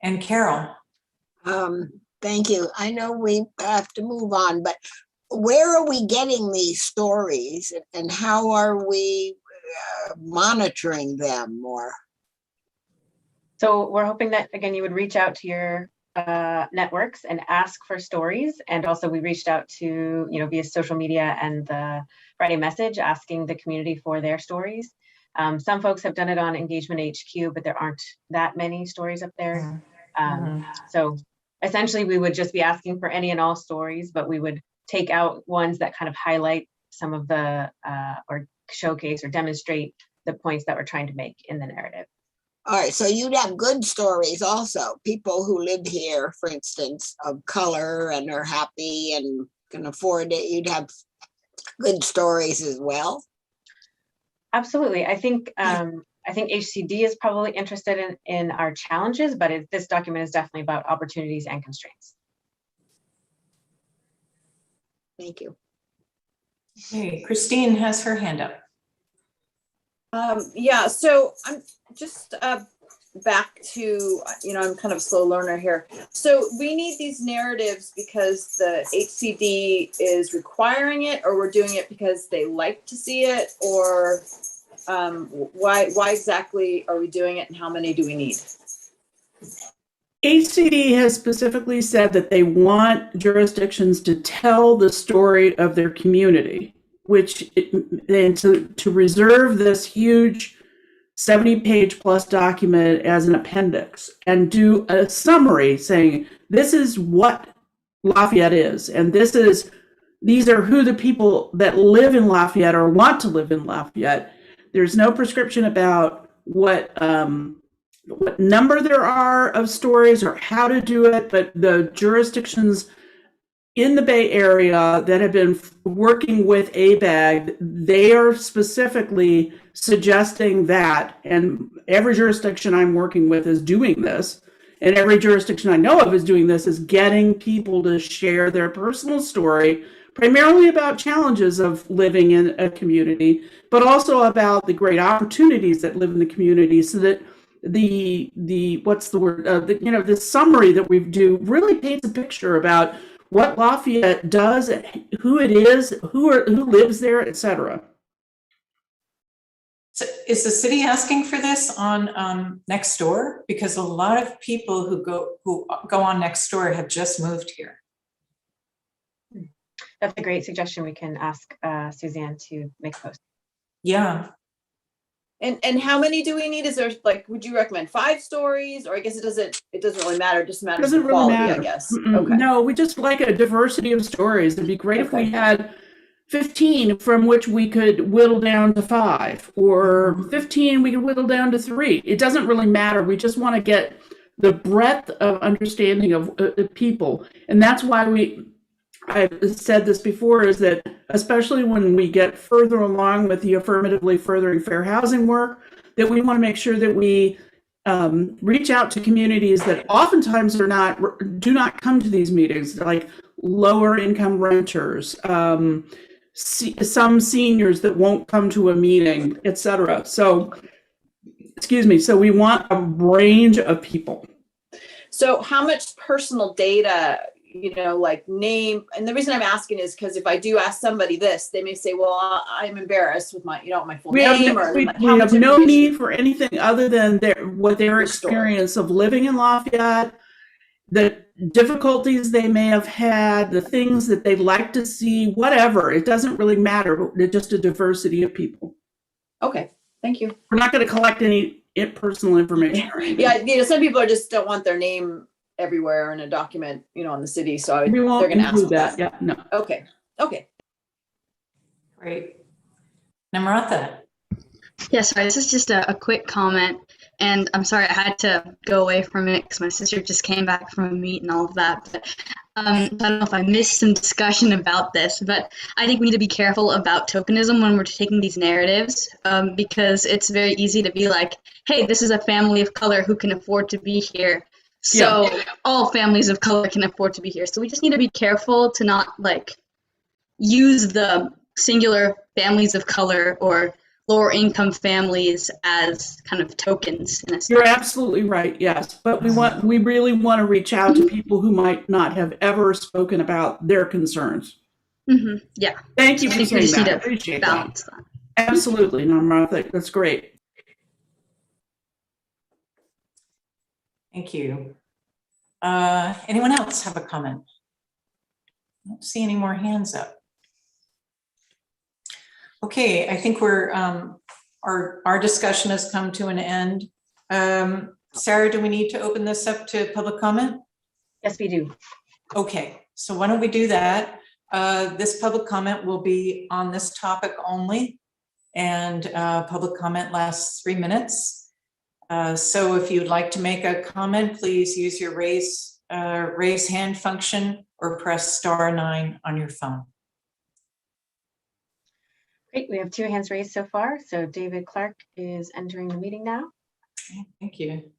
Speaker 2: And Carol.
Speaker 4: Thank you. I know we have to move on, but where are we getting these stories, and how are we monitoring them more?
Speaker 1: So we're hoping that, again, you would reach out to your networks and ask for stories. And also we reached out to, via social media and the Friday message, asking the community for their stories. Some folks have done it on Engagement HQ, but there aren't that many stories up there. So essentially we would just be asking for any and all stories, but we would take out ones that kind of highlight some of the, or showcase or demonstrate the points that we're trying to make in the narrative.
Speaker 4: All right, so you'd have good stories also, people who live here, for instance, of color and are happy and can afford it. You'd have good stories as well.
Speaker 1: Absolutely. I think HCD is probably interested in our challenges, but this document is definitely about opportunities and constraints.
Speaker 4: Thank you.
Speaker 2: Okay, Christine has her hand up.
Speaker 11: Yeah, so I'm just back to, I'm kind of a slow learner here. So we need these narratives because the HCD is requiring it, or we're doing it because they like to see it, or why exactly are we doing it, and how many do we need?
Speaker 10: HCD has specifically said that they want jurisdictions to tell the story of their community, and to reserve this huge 70-page plus document as an appendix and do a summary saying, this is what Lafayette is, and these are who the people that live in Lafayette or want to live in Lafayette. There's no prescription about what number there are of stories or how to do it, but the jurisdictions in the Bay Area that have been working with ABAG, they are specifically suggesting that, and every jurisdiction I'm working with is doing this, and every jurisdiction I know of is doing this, is getting people to share their personal story, primarily about challenges of living in a community, but also about the great opportunities that live in the community, so that the summary that we do really paints a picture about what Lafayette does, who it is, who lives there, etc.
Speaker 2: So is the city asking for this on Nextdoor? Because a lot of people who go on Nextdoor have just moved here.
Speaker 1: That's a great suggestion. We can ask Suzanne to make a post.
Speaker 2: Yeah.
Speaker 11: And how many do we need? Is there, like, would you recommend 5 stories, or I guess it doesn't really matter. It just matters the quality, I guess. Okay.
Speaker 10: No, we just like a diversity of stories. It'd be great if we had 15 from which we could whittle down to 5, or 15 we could whittle down to 3. It doesn't really matter. We just want to get the breadth of understanding of people. And that's why I've said this before, is that especially when we get further along with the affirmatively furthering fair housing work, that we want to make sure that we reach out to communities that oftentimes do not come to these meetings, like lower income renters, some seniors that won't come to a meeting, etc. So we want a range of people.
Speaker 11: So how much personal data, like name, and the reason I'm asking is because if I do ask somebody this, they may say, well, I'm embarrassed with my, my full name.
Speaker 10: We have no need for anything other than their experience of living in Lafayette, the difficulties they may have had, the things that they'd like to see, whatever. It doesn't really matter. Just a diversity of people.
Speaker 11: Okay, thank you.
Speaker 10: We're not going to collect any personal information.
Speaker 11: Yeah, some people just don't want their name everywhere in a document, in the city. So
Speaker 10: we won't
Speaker 11: they're going to ask
Speaker 10: that. Yeah, no.
Speaker 11: Okay.
Speaker 2: Great. Namratha.
Speaker 8: Yeah, sorry, this is just a quick comment. And I'm sorry I had to go away from it because my sister just came back from a meet and all of that. But I don't know if I missed some discussion about this, but I think we need to be careful about tokenism when we're taking these narratives, because it's very easy to be like, hey, this is a family of color who can afford to be here. So all families of color can afford to be here. So we just need to be careful to not use the singular families of color or lower income families as kind of tokens. In a sense.
Speaker 10: You're absolutely right. Yes, but we really want to reach out to people who might not have ever spoken about their concerns.
Speaker 8: Mm-hmm. Yeah.
Speaker 10: Thank you for saying that.
Speaker 8: I
Speaker 10: appreciate
Speaker 8: balance
Speaker 10: that. Absolutely, Namratha. That's great.
Speaker 2: Thank you. Anyone else have a comment? I don't see any more hands up. Okay, I think we're our discussion has come to an end. Sarah, do we need to open this up to public comment?
Speaker 1: Yes, we do.
Speaker 2: Okay, so why don't we do that? This public comment will be on this topic only, and public comment lasts 3 minutes. So if you'd like to make a comment, please use your raise hand function or press *9 on your phone.
Speaker 1: Great, we have 2 hands raised so far. So David Clark is entering the meeting now.
Speaker 2: Okay, thank you.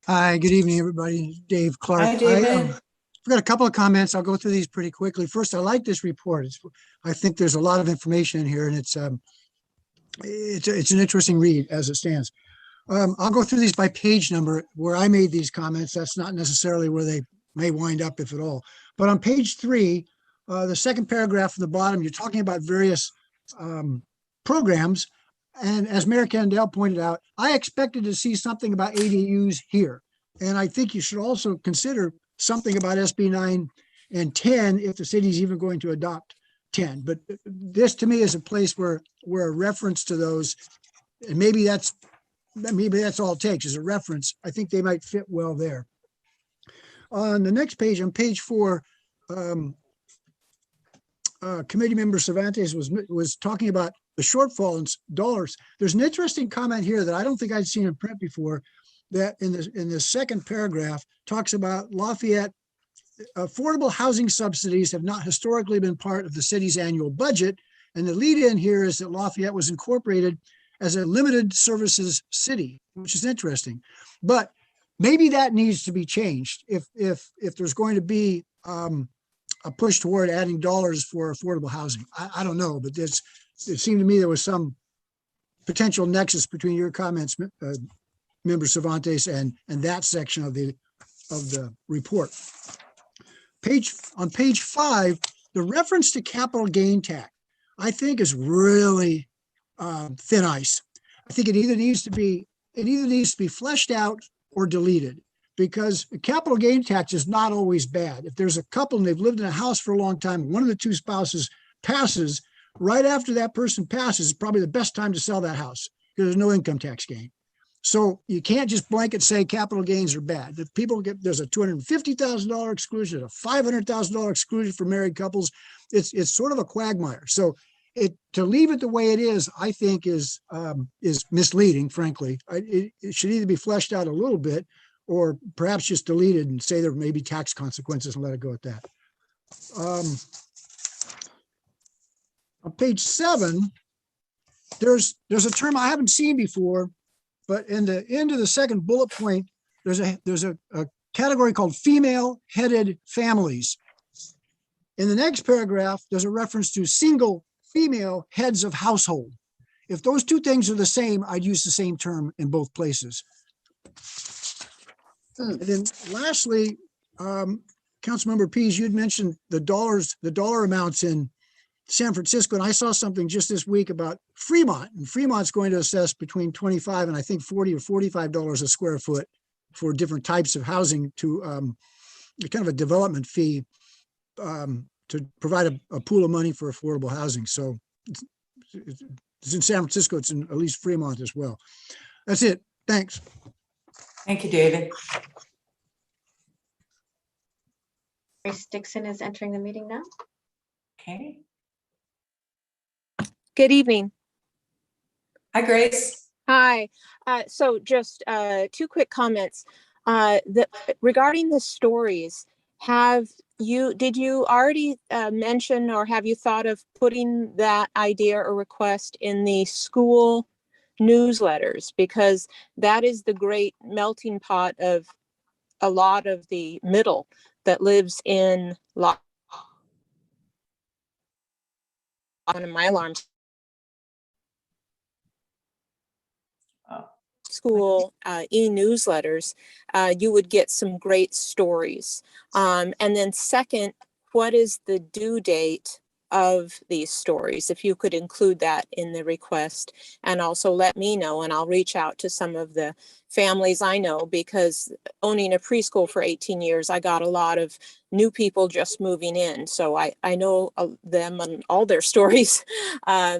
Speaker 16: Hi, good evening, everybody. Dave Clark.
Speaker 2: Hi, David.
Speaker 16: I've got a couple of comments. I'll go through these pretty quickly. First, I like this report. I think there's a lot of information in here, and it's an interesting read as it stands. I'll go through these by page number where I made these comments. That's not necessarily where they may wind up, if at all. But on page 3, the second paragraph from the bottom, you're talking about various programs. And as Mayor Candell pointed out, I expected to see something about ADUs here. And I think you should also consider something about SB 9 and 10 if the city's even going to adopt 10. But this to me is a place where a reference to those, and maybe that's all it takes is a reference. I think they might fit well there. On the next page, on page 4, committee member Cervantes was talking about the shortfall in dollars. There's an interesting comment here that I don't think I'd seen in print before, that in the second paragraph talks about Lafayette affordable housing subsidies have not historically been part of the city's annual budget. And the lead in here is that Lafayette was incorporated as a limited services city, which is interesting. But maybe that needs to be changed if there's going to be a push toward adding dollars for affordable housing. I don't know, but it seemed to me there was some potential nexus between your comments, Member Cervantes, and that section of the report. On page 5, the reference to capital gain tax, I think, is really thin ice. I think it either needs to be fleshed out or deleted, because capital gain tax is not always bad. If there's a couple and they've lived in a house for a long time, one of the two spouses passes, right after that person passes is probably the best time to sell that house because there's no income tax gain. So you can't just blanket say capital gains are bad. If people there's a $250,000 exclusion, a $500,000 exclusion for married couples. It's sort of a quagmire. So to leave it the way it is, I think is misleading, frankly. It should either be fleshed out a little bit or perhaps just deleted and say there may be tax consequences and let it go at that. On page 7, there's a term I haven't seen before, but in the end of the second bullet point, there's a category called female-headed families. In the next paragraph, there's a reference to single female heads of household. If those two things are the same, I'd use the same term in both places. And then lastly, Councilmember Pease, you'd mentioned the dollar amounts in San Francisco, and I saw something just this week about Fremont, and Fremont's going to assess between $25 and I think $40 or $45 a square foot for different types of housing to kind of a development fee to provide a pool of money for affordable housing. So it's in San Francisco, it's in at least Fremont as well. That's it. Thanks.
Speaker 2: Thank you, David.
Speaker 1: Grace Dixon is entering the meeting now.
Speaker 2: Okay.
Speaker 17: Good evening.
Speaker 2: Hi, Grace.
Speaker 17: Hi. So just 2 quick comments. Regarding the stories, did you already mention or have you thought of putting that idea or request in the school newsletters? Because that is the great melting pot of a lot of the middle that lives in on my alarms. School e-newsletters, you would get some great stories. And then second, what is the due date of these stories? If you could include that in the request, and also let me know, and I'll reach out to some of the families I know, because owning a preschool for 18 years, I got a lot of new people just moving in. So I know them and all their stories.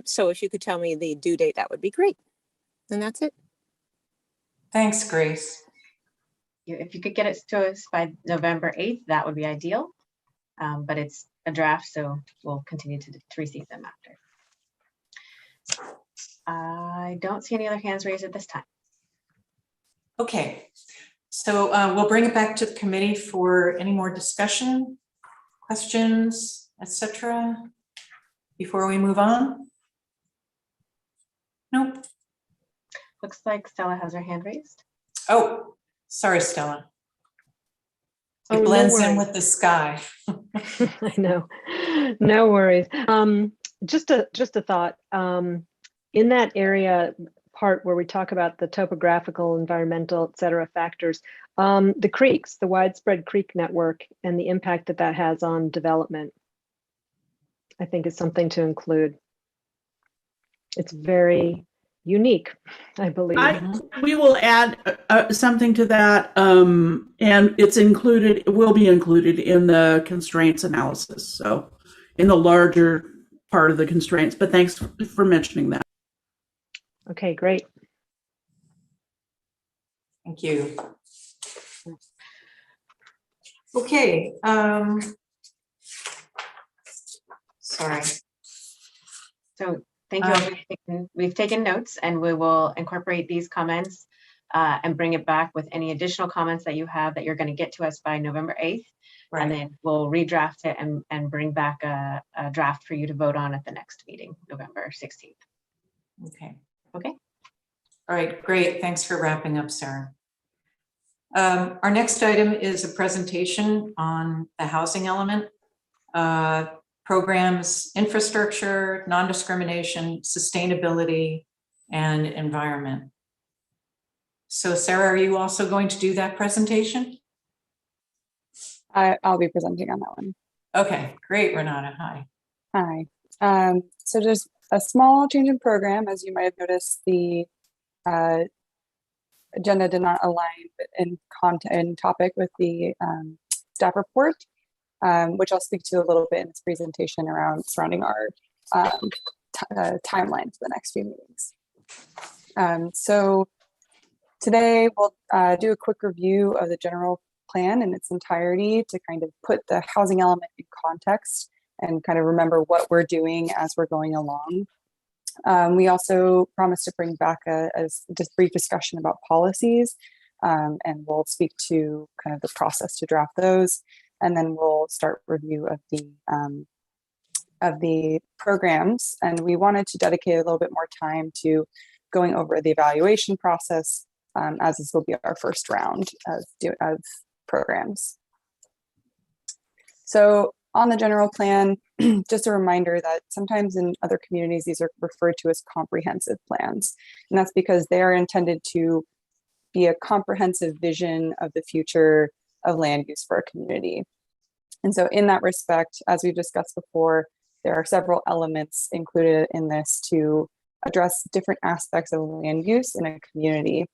Speaker 17: So if you could tell me the due date, that would be great. And that's it.
Speaker 2: Thanks, Grace.
Speaker 1: If you could get it to us by November 8th, that would be ideal. But it's a draft, so we'll continue to receive them after. I don't see any other hands raised at this time.
Speaker 2: Okay, so we'll bring it back to the committee for any more discussion, questions, etc. before we move on. Nope.
Speaker 1: Looks like Stella has her hand raised.
Speaker 2: Oh, sorry, Stella. It
Speaker 14: Oh, no
Speaker 2: blends in
Speaker 14: worries.
Speaker 2: with the sky.
Speaker 14: I know. No worries. Just a thought. In that area part where we talk about the topographical, environmental, et cetera, factors, the creeks, the widespread creek network, and the impact that that has on development, I think is something to include. It's very unique, I believe.
Speaker 10: We will add something to that, and it's included. It will be included in the constraints analysis. So, in the larger part of the constraints. But thanks for mentioning that.
Speaker 14: Okay, great.
Speaker 2: Thank you. Okay. Sorry.
Speaker 1: So thank you all. We've taken notes, and we will incorporate these comments and bring it back with any additional comments that you have that you're going to get to us by November 8th.
Speaker 2: Right.
Speaker 1: And then we'll redraft it and bring back a draft for you to vote on at the next meeting, November 16th.
Speaker 2: Okay.
Speaker 1: Okay.
Speaker 2: All right, great. Thanks for wrapping up, Sarah. Our next item is a presentation on the housing element, programs, infrastructure, non-discrimination, sustainability, and environment. So Sarah, are you also going to do that presentation?
Speaker 3: I'll be presenting on that one.
Speaker 2: Okay, great, Renata. Hi.
Speaker 3: Hi. So there's a small change in program. As you might have noticed, the agenda did not align in content and topic with the staff report, which I'll speak to a little bit in this presentation around surrounding our timeline for the next few meetings. So today we'll do a quick review of the general plan in its entirety to kind of put the housing element in context and kind of remember what we're doing as we're going along. We also promised to bring back a just brief discussion about policies, and we'll speak to kind of the process to draft those, and then we'll start review of the programs. And we wanted to dedicate a little bit more time to going over the evaluation process, as this will be our first round of programs. So on the general plan, just a reminder that sometimes in other communities, these are referred to as comprehensive plans. And that's because they are intended to be a comprehensive vision of the future of land use for a community. And so in that respect, as we've discussed before, there are several elements included in this to address different aspects of land use in a community.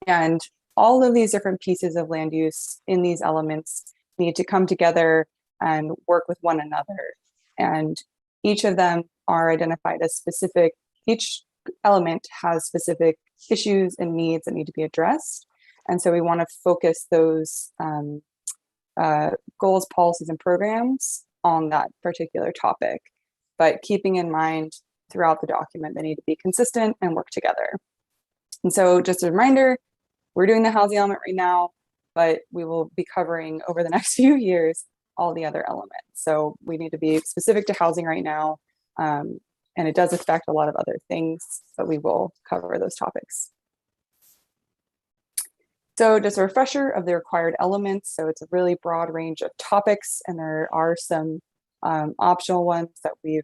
Speaker 3: And all of these different pieces of land use in these elements need to come together and work with one another. And each of them are identified as specific. Each element has specific issues and needs that need to be addressed. And so we want to focus those goals, policies, and programs on that particular topic, but keeping in mind throughout the document, they need to be consistent and work together. And so just a reminder, we're doing the housing element right now, but we will be covering over the next few years all the other elements. So we need to be specific to housing right now. And it does affect a lot of other things, but we will cover those topics. So just a refresher of the required elements. So it's a really broad range of topics, and there are some optional ones that we've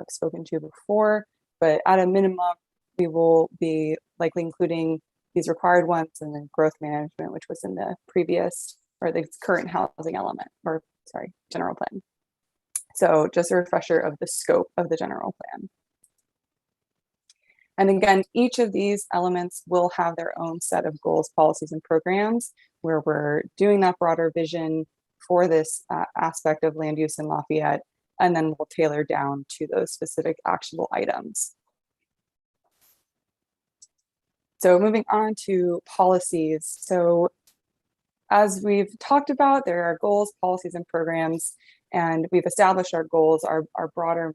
Speaker 3: spoken to before, but at a minimum, we will be likely including these required ones and then growth management, which was in the previous or the current housing element, or sorry, general plan. So just a refresher of the scope of the general plan. And again, each of these elements will have their own set of goals, policies, and programs where we're doing that broader vision for this aspect of land use in Lafayette, and then we'll tailor down to those specific actionable items. So moving on to policies. So as we've talked about, there are goals, policies, and programs, and we've established our goals, our broader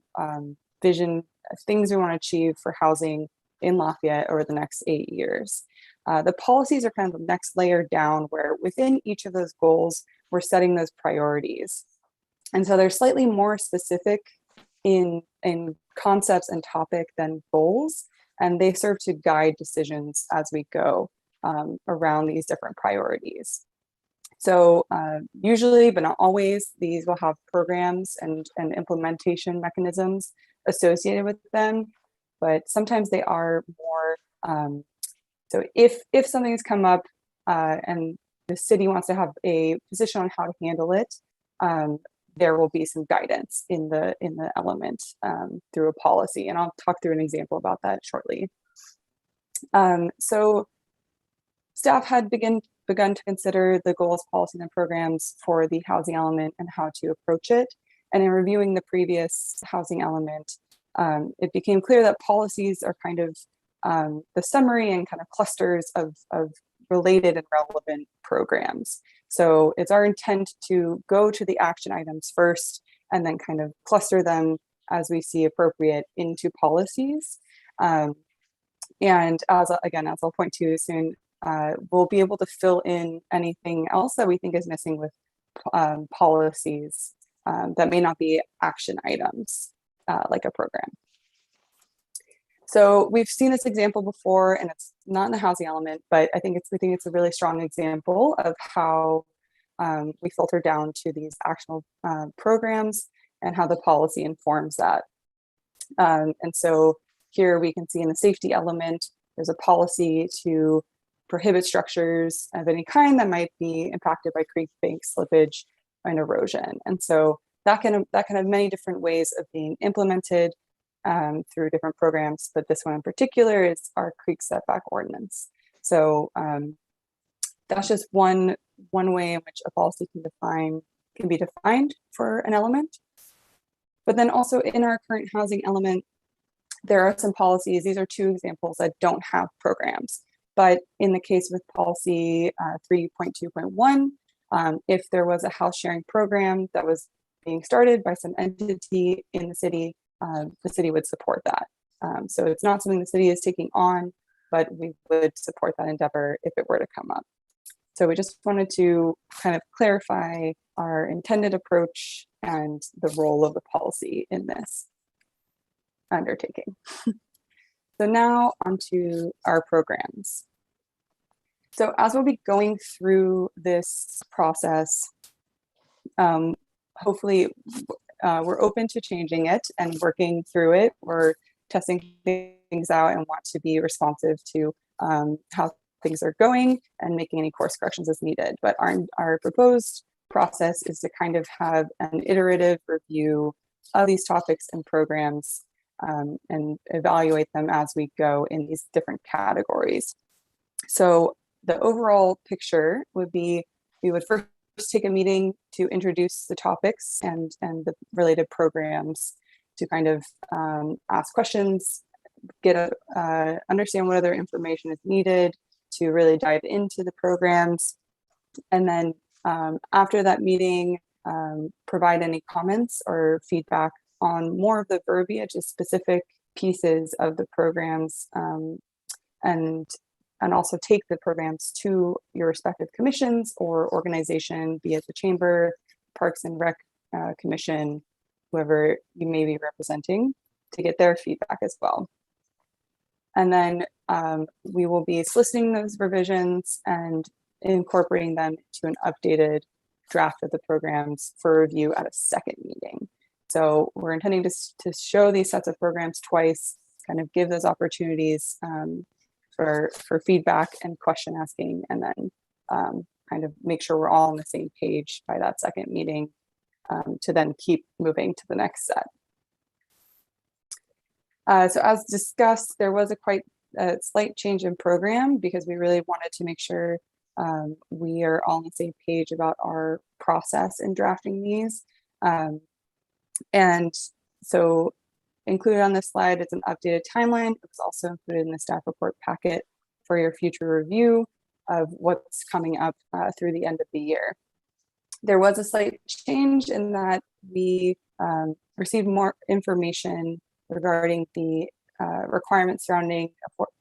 Speaker 3: vision, things we want to achieve for housing in Lafayette over the next 8 years. The policies are kind of the next layer down, where within each of those goals, we're setting those priorities. And so they're slightly more specific in concepts and topic than goals, and they serve to guide decisions as we go around these different priorities. So usually, but not always, these will have programs and implementation mechanisms associated with them, but sometimes they are more, so if something has come up and the city wants to have a position on how to handle it, there will be some guidance in the element through a policy, and I'll talk through an example about that shortly. So staff had begun to consider the goals, policies, and programs for the housing element and how to approach it. And in reviewing the previous housing element, it became clear that policies are kind of the summary and kind of clusters of related and relevant programs. So it's our intent to go to the action items first and then kind of cluster them as we see appropriate into policies. And as I'll point to soon, we'll be able to fill in anything else that we think is missing with policies that may not be action items, like a program. So we've seen this example before, and it's not in the housing element, but we think it's a really strong example of how we filter down to these actionable programs and how the policy informs that. And so here we can see in the safety element, there's a policy to prohibit structures of any kind that might be impacted by creek bank slippage and erosion. And so that can have many different ways of being implemented through different programs, but this one in particular is our creek setback ordinance. So that's just one way in which a policy can be defined for an element. But then also in our current housing element, there are some policies. These are two examples that don't have programs. But in the case with policy 3.2.1, if there was a house sharing program that was being started by some entity in the city would support that. So it's not something the city is taking on, but we would support that endeavor if it were to come up. So we just wanted to kind of clarify our intended approach and the role of the policy in this undertaking. So now onto our programs. So as we'll be going through this process, hopefully we're open to changing it and working through it. We're testing things out and want to be responsive to how things are going and making any course corrections as needed. But our proposed process is to kind of have an iterative review of these topics and programs and evaluate them as we go in these different categories. So the overall picture would be, we would first take a meeting to introduce the topics and the related programs, to kind of ask questions, understand what other information is needed to really dive into the programs. And then after that meeting, provide any comments or feedback on more of the verbiage, specific pieces of the programs, and also take the programs to your respective commissions or organization, be it the Chamber, Parks and Rec Commission, whoever you may be representing, to get their feedback as well. And then we will be soliciting those revisions and incorporating them to an updated draft of the programs for review at a second meeting. So we're intending to show these sets of programs twice, kind of give those opportunities for feedback and question asking, and then kind of make sure we're all on the same page by that second meeting, to then keep moving to the next set. So as discussed, there was a quite slight change in program because we really wanted to make sure we are all on the same page about our process in drafting these. And so included on this slide is an updated timeline. It was also included in the staff report packet for your future review of what's coming up through the end of the year. There was a slight change in that we received more information regarding the requirements surrounding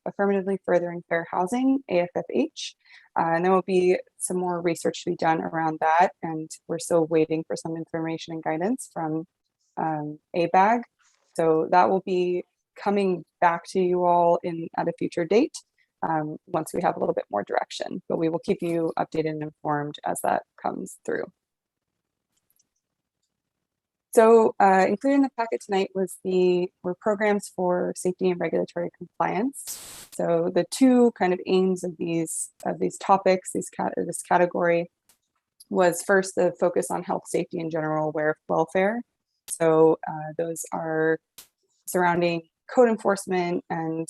Speaker 3: affirmatively furthering fair housing, AFFH. And there will be some more research to be done around that. And we're still waiting for some information and guidance from ABAG. So that will be coming back to you all at a future date. once we have a little bit more direction, but we will keep you updated and informed as that comes through. So included in the packet tonight were programs for safety and regulatory compliance. So the two kind of aims of these topics, this category, was first the focus on health, safety, and general welfare. So those are surrounding code enforcement and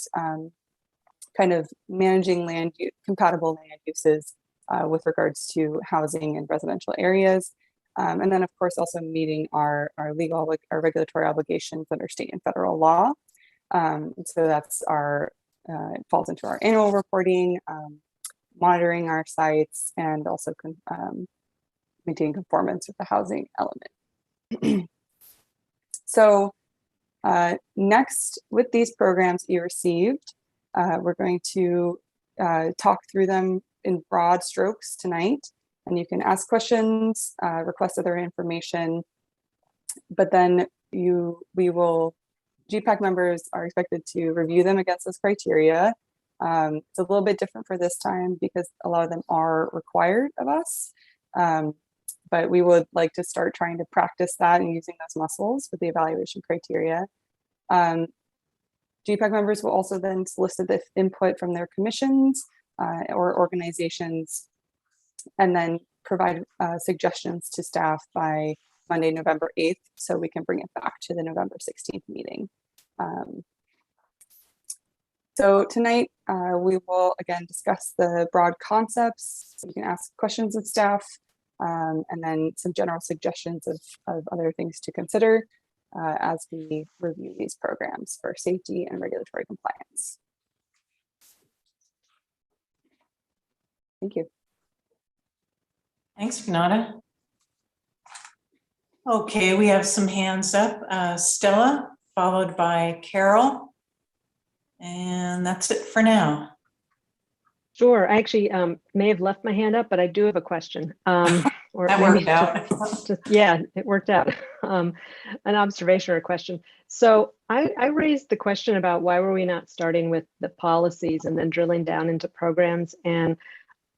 Speaker 3: kind of managing compatible land uses with regards to housing and residential areas. And then, of course, also meeting our regulatory obligations under state and federal law. So that's it falls into our annual reporting, monitoring our sites, and also maintaining conformance with the housing element. So next, with these programs you received, we're going to talk through them in broad strokes tonight. And you can ask questions, request other information, but then GPAC members are expected to review them against those criteria. It's a little bit different for this time because a lot of them are required of us, but we would like to start trying to practice that and using those muscles with the evaluation criteria. GPAC members will also then solicit the input from their commissions or organizations, and then provide suggestions to staff by Monday, November 8th, so we can bring it back to the November 16th meeting. So tonight, we will again discuss the broad concepts. So you can ask questions of staff, and then some general suggestions of other things to consider as we review these programs for safety and regulatory compliance. Thank you.
Speaker 2: Thanks, Renata. Okay, we have some hands up. Stella, followed by Carol. And that's it for now.
Speaker 14: Sure. I actually may have left my hand up, but I do have a question. Or
Speaker 2: that
Speaker 14: maybe
Speaker 2: worked out.
Speaker 14: Yeah, it worked out. An observation or a question. So I raised the question about why were we not starting with the policies and then drilling down into programs? And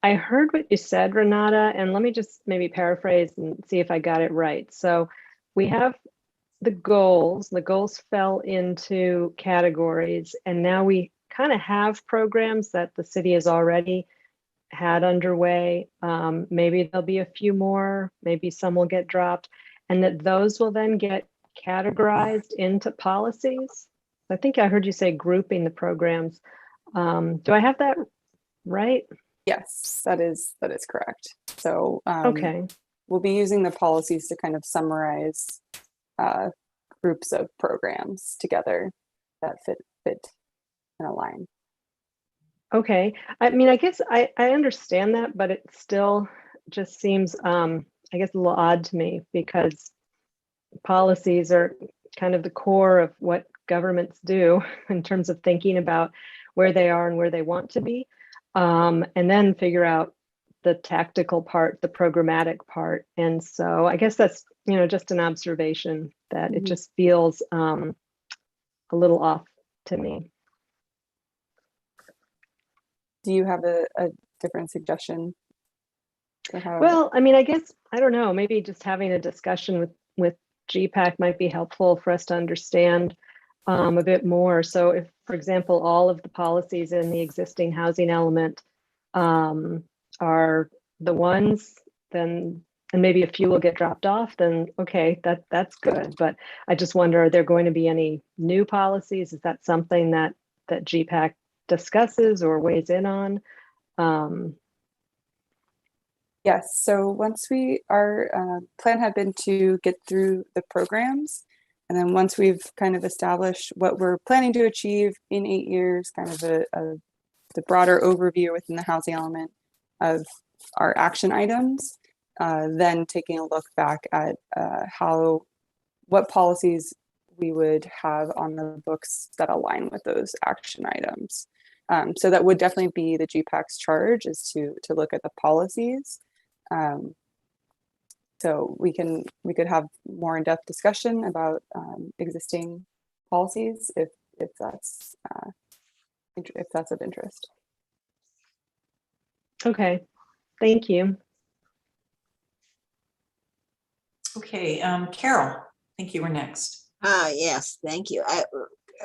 Speaker 14: I heard what you said, Renata, and let me just maybe paraphrase and see if I got it right. So we have the goals fell into categories, and now we kind of have programs that the city has already had underway. Maybe there'll be a few more, maybe some will get dropped, and that those will then get categorized into policies. I think I heard you say grouping the programs. Do I have that right?
Speaker 3: Yes, that is correct. So
Speaker 14: okay,
Speaker 3: we'll be using the policies to kind of summarize groups of programs together that fit and align.
Speaker 14: Okay, I mean, I guess I understand that, but it still just seems, I guess, a little odd to me because policies are kind of the core of what governments do in terms of thinking about where they are and where they want to be. And then figure out the tactical part, the programmatic part. And so I guess that's, just an observation that it just feels a little off to me.
Speaker 3: Do you have a different suggestion?
Speaker 14: Well, I mean, I guess, I don't know, maybe just having a discussion with GPAC might be helpful for us to understand a bit more. So if, for example, all of the policies in the existing housing element are the ones, then, and maybe a few will get dropped off, then okay, that's good. But I just wonder, are there going to be any new policies? Is that something that GPAC discusses or weighs in on?
Speaker 3: Yes, so once our plan had been to get through the programs, and then once we've kind of established what we're planning to achieve in 8 years, kind of the broader overview within the housing element of our action items, then taking a look back at what policies we would have on the books that align with those action items. So that would definitely be the GPAC's charge, is to look at the policies. So we could have more in-depth discussion about existing policies if that's of interest.
Speaker 14: Okay, thank you.
Speaker 2: Okay, Carol, I think you were next.
Speaker 4: Yes, thank you.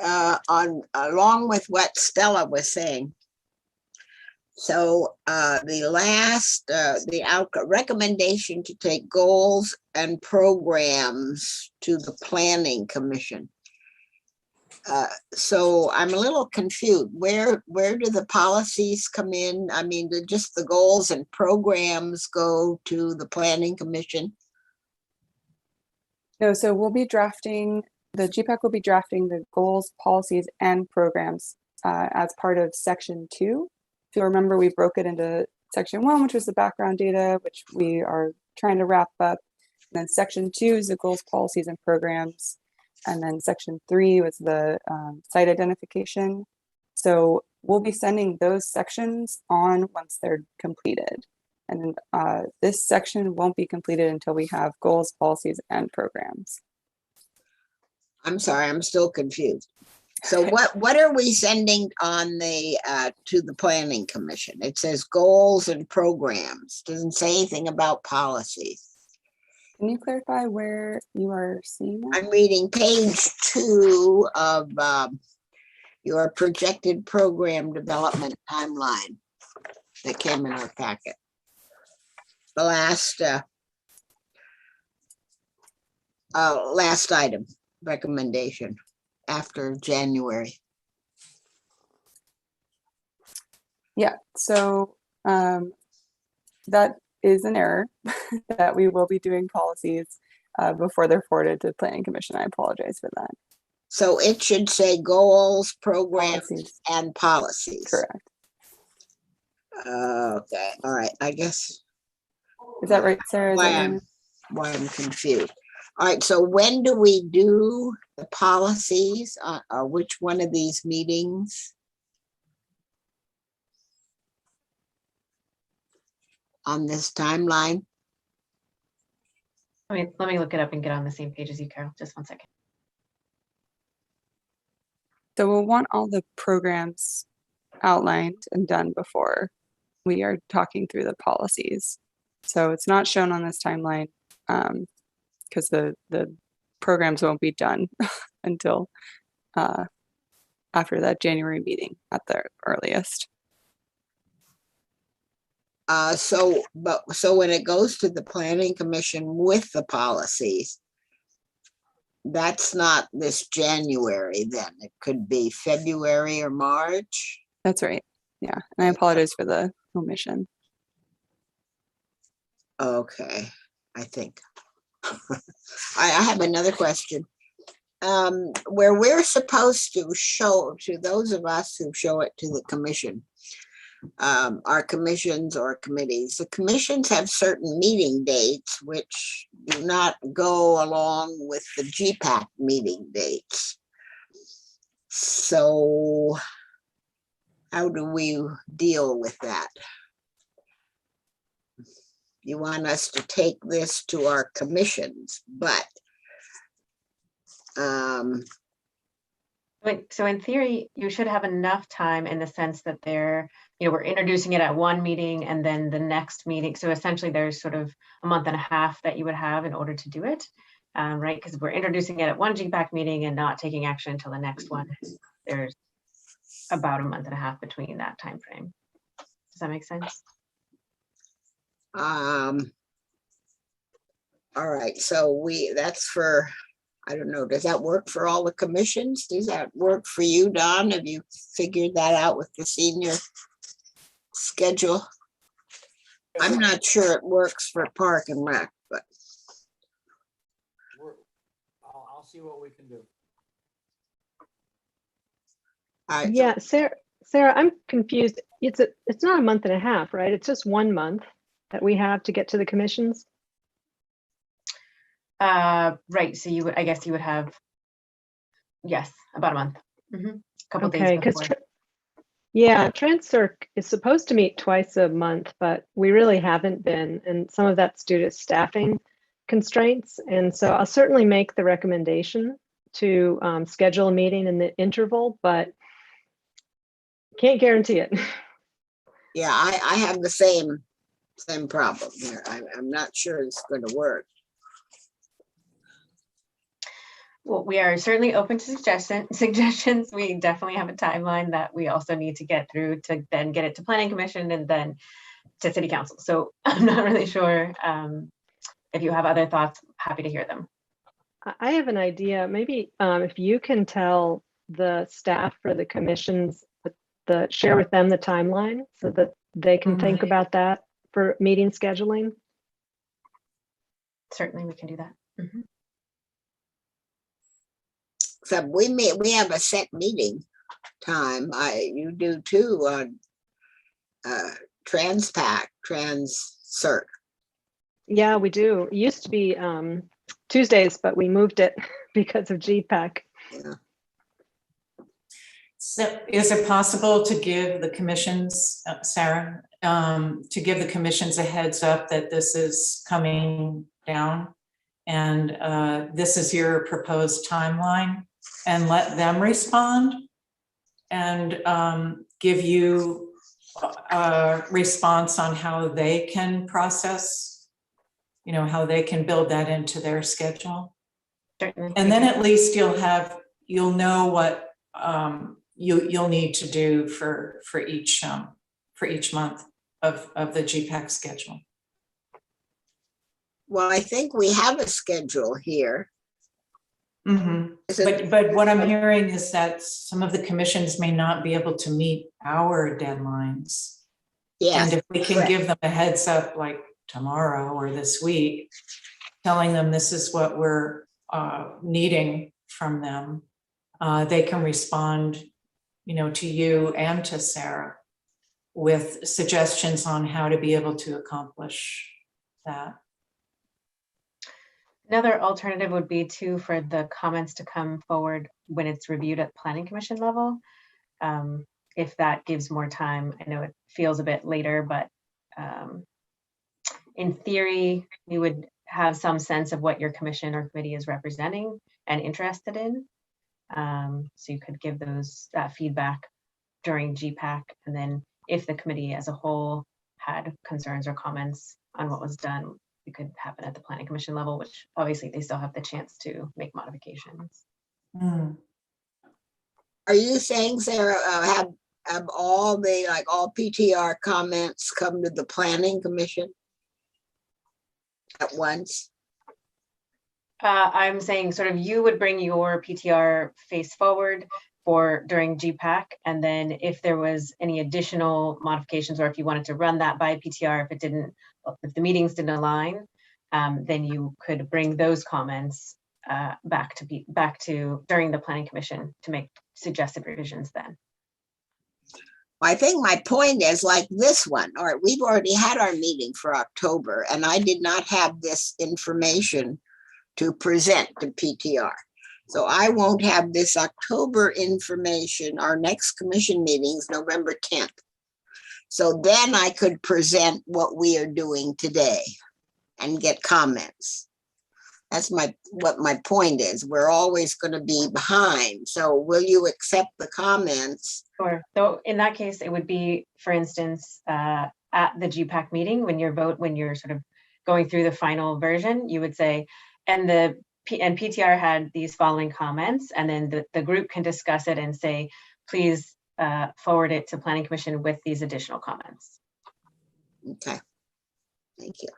Speaker 4: Along with what Stella was saying. So the recommendation to take goals and programs to the Planning Commission. So I'm a little confused. Where do the policies come in? I mean, just the goals and programs go to the Planning Commission?
Speaker 3: No, so we'll be drafting, the GPAC will be drafting the goals, policies, and programs as part of section 2. If you remember, we broke it into section 1, which was the background data, which we are trying to wrap up. And then section 2 is the goals, policies, and programs. And then section 3 was the site identification. So we'll be sending those sections on once they're completed. And this section won't be completed until we have goals, policies, and programs.
Speaker 4: I'm sorry, I'm still confused. So what are we sending on the to the Planning Commission? It says goals and programs. Doesn't say anything about policies.
Speaker 3: Can you clarify where you are seeing that?
Speaker 4: I'm reading page 2 of your projected program development timeline that came in our packet. The last item, recommendation after January.
Speaker 3: Yeah, so that is an error that we will be doing policies before they're forwarded to the Planning Commission. I apologize for that.
Speaker 4: So it should say goals, programs, policies, and policies.
Speaker 3: Correct.
Speaker 4: Okay, all right, I guess.
Speaker 3: Is that right, Sarah?
Speaker 4: Why I'm confused. All right, so when do we do the policies? Which one of these meetings? On this timeline?
Speaker 1: Let me look it up and get on the same page as you, Carol. Just one second.
Speaker 3: So we'll want all the programs outlined and done before we are talking through the policies. So it's not shown on this timeline because the programs won't be done until after that January meeting at the earliest.
Speaker 4: So when it goes to the Planning Commission with the policies, that's not this January then. It could be February or March.
Speaker 3: That's right. Yeah, and I apologize for the omission.
Speaker 4: Okay, I think. I have another question. Where we're supposed to show to those of us who show it to the commission, our commissions or committees, the commissions have certain meeting dates which do not go along with the GPAC meeting dates. So how do we deal with that? You want us to take this to our commissions, but
Speaker 1: so in theory, you should have enough time in the sense that we're introducing it at one meeting and then the next meeting. So essentially there's sort of a month and a half that you would have in order to do it, right? Because we're introducing it at one GPAC meeting and not taking action until the next one. There's about a month and a half between that time frame. Does that make sense?
Speaker 4: All right, so that's for, I don't know, does that work for all the commissions? Does that work for you, Don? Have you figured that out with the senior schedule? I'm not sure it works for Park and Rec, but
Speaker 12: I'll see what we can do.
Speaker 14: Yeah, Sarah, I'm confused. It's not a month and a half, right? It's just 1 month that we have to get to the commissions.
Speaker 1: Right. So I guess you would have, yes, about a month. Couple
Speaker 14: Okay,
Speaker 1: days before.
Speaker 14: Yeah, Transcirc is supposed to meet twice a month, but we really haven't been, and some of that's due to staffing constraints. And so I'll certainly make the recommendation to schedule a meeting in the interval, but can't guarantee it.
Speaker 4: Yeah, I have the same problem here. I'm not sure it's going to work.
Speaker 1: Well, we are certainly open to suggestions. We definitely have a timeline that we also need to get through to then get it to Planning Commission and then to City Council. So I'm not really sure if you have other thoughts, happy to hear them.
Speaker 14: I have an idea. Maybe if you can tell the staff for the commissions, share with them the timeline so that they can think about that for meeting scheduling.
Speaker 1: Certainly, we can do that. Mm-hmm.
Speaker 4: So we have a set meeting time. You do too on TransPac, TransCert.
Speaker 14: Yeah, we do. It used to be Tuesdays, but we moved it because of GPAC.
Speaker 4: Yeah.
Speaker 2: So is it possible to give the commissions, Sarah, to give the commissions a heads up that this is coming down and this is your proposed timeline, and let them respond and give you a response on how they can process, you know, how they can build that into their schedule?
Speaker 1: Certainly.
Speaker 2: And then at least you'll know what you'll need to do for each month of the GPAC schedule.
Speaker 4: Well, I think we have a schedule here.
Speaker 2: Mm-hmm. But what I'm hearing is that some of the commissions may not be able to meet our deadlines.
Speaker 4: Yes,
Speaker 2: and if we can
Speaker 4: correct.
Speaker 2: give them a heads up, like tomorrow or this week, telling them this is what we're needing from them, they can respond, you know, to you and to Sarah with suggestions on how to be able to accomplish that.
Speaker 1: Another alternative would be for the comments to come forward when it's reviewed at Planning Commission level. If that gives more time, I know it feels a bit later, but in theory, you would have some sense of what your commission or committee is representing and interested in. So you could give that feedback during GPAC, and then if the committee as a whole had concerns or comments on what was done, it could happen at the Planning Commission level, which obviously they still have the chance to make modifications.
Speaker 2: Mm.
Speaker 4: Are you saying, Sarah, have all PTR comments come to the Planning Commission at once?
Speaker 1: I'm saying sort of you would bring your PTR face forward during GPAC, and then if there was any additional modifications, or if you wanted to run that by PTR, if the meetings didn't align, then you could bring those comments back to during the Planning Commission to make suggested revisions then.
Speaker 4: I think my point is like this one, or we've already had our meeting for October, and I did not have this information to present to PTR. So I won't have this October information. Our next commission meeting is November 10th. So then I could present what we are doing today and get comments. That's what my point is. We're always going to be behind. So will you accept the comments?
Speaker 1: Sure. So in that case, it would be, for instance, at the GPAC meeting, when you're sort of going through the final version, you would say, and PTR had these following comments, and then the group can discuss it and say, please forward it to Planning Commission with these additional comments.
Speaker 4: Okay, thank you.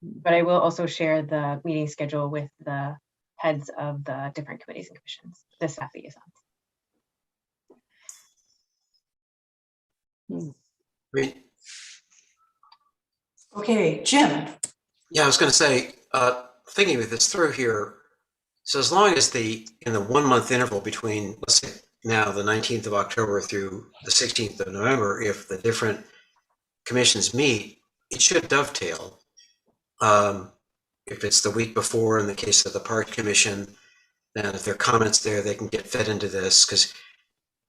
Speaker 1: But I will also share the meeting schedule with the heads of the different committees and commissions, the staff liaisons.
Speaker 5: Great.
Speaker 2: Okay, Jim.
Speaker 5: Yeah, I was going to say, thinking of this through here, so as long as in the 1 month interval between, let's say now the 19th of October through the 16th of November, if the different commissions meet, it should dovetail. If it's the week before, in the case of the Park Commission, then if there are comments there, they can get fed into this. Because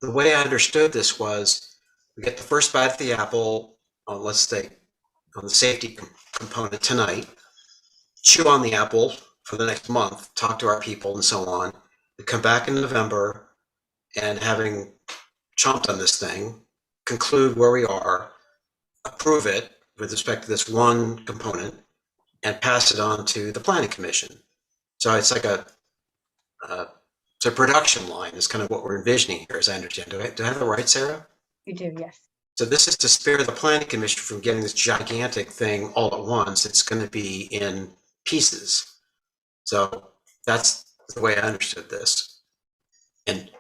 Speaker 5: the way I understood this was, we get the first bite at the apple, let's say, on the safety component tonight, chew on the apple for the next month, talk to our people and so on. We come back in November, and having chomped on this thing, conclude where we are, approve it with respect to this one component, and pass it on to the planning commission. So it's like it's a production line is kind of what we're envisioning here, as I understand. Do I have that right, Sarah?
Speaker 1: You do, yes.
Speaker 5: So this is to spare the planning commission from getting this gigantic thing all at once. It's going to be in pieces. So that's the way I understood this. And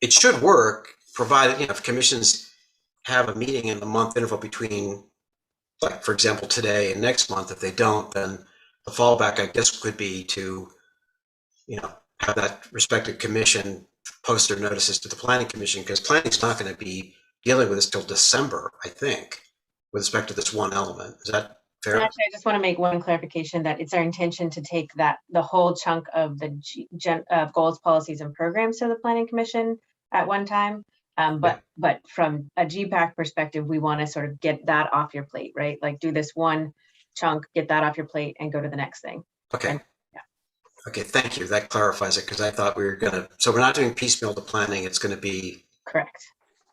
Speaker 5: it should work, provided, if commissions have a meeting in the month interval between, like, for example, today and next month. If they don't, then the fallback, I guess, could be to, have that respective commission post their notices to the planning commission, because planning's not going to be dealing with this till December, I think, with respect to this one element. Is that fair?
Speaker 1: And actually, I just want to make one clarification that it's our intention to take the whole chunk of the goals, policies, and programs to the planning commission at one time. But from a GPAC perspective, we want to sort of get that off your plate, right? Like do this one chunk, get that off your plate, and go to the next thing.
Speaker 5: Okay. Okay, thank you. That clarifies it, because I thought we were so we're not doing piecemeal to planning. It's going to be
Speaker 1: correct.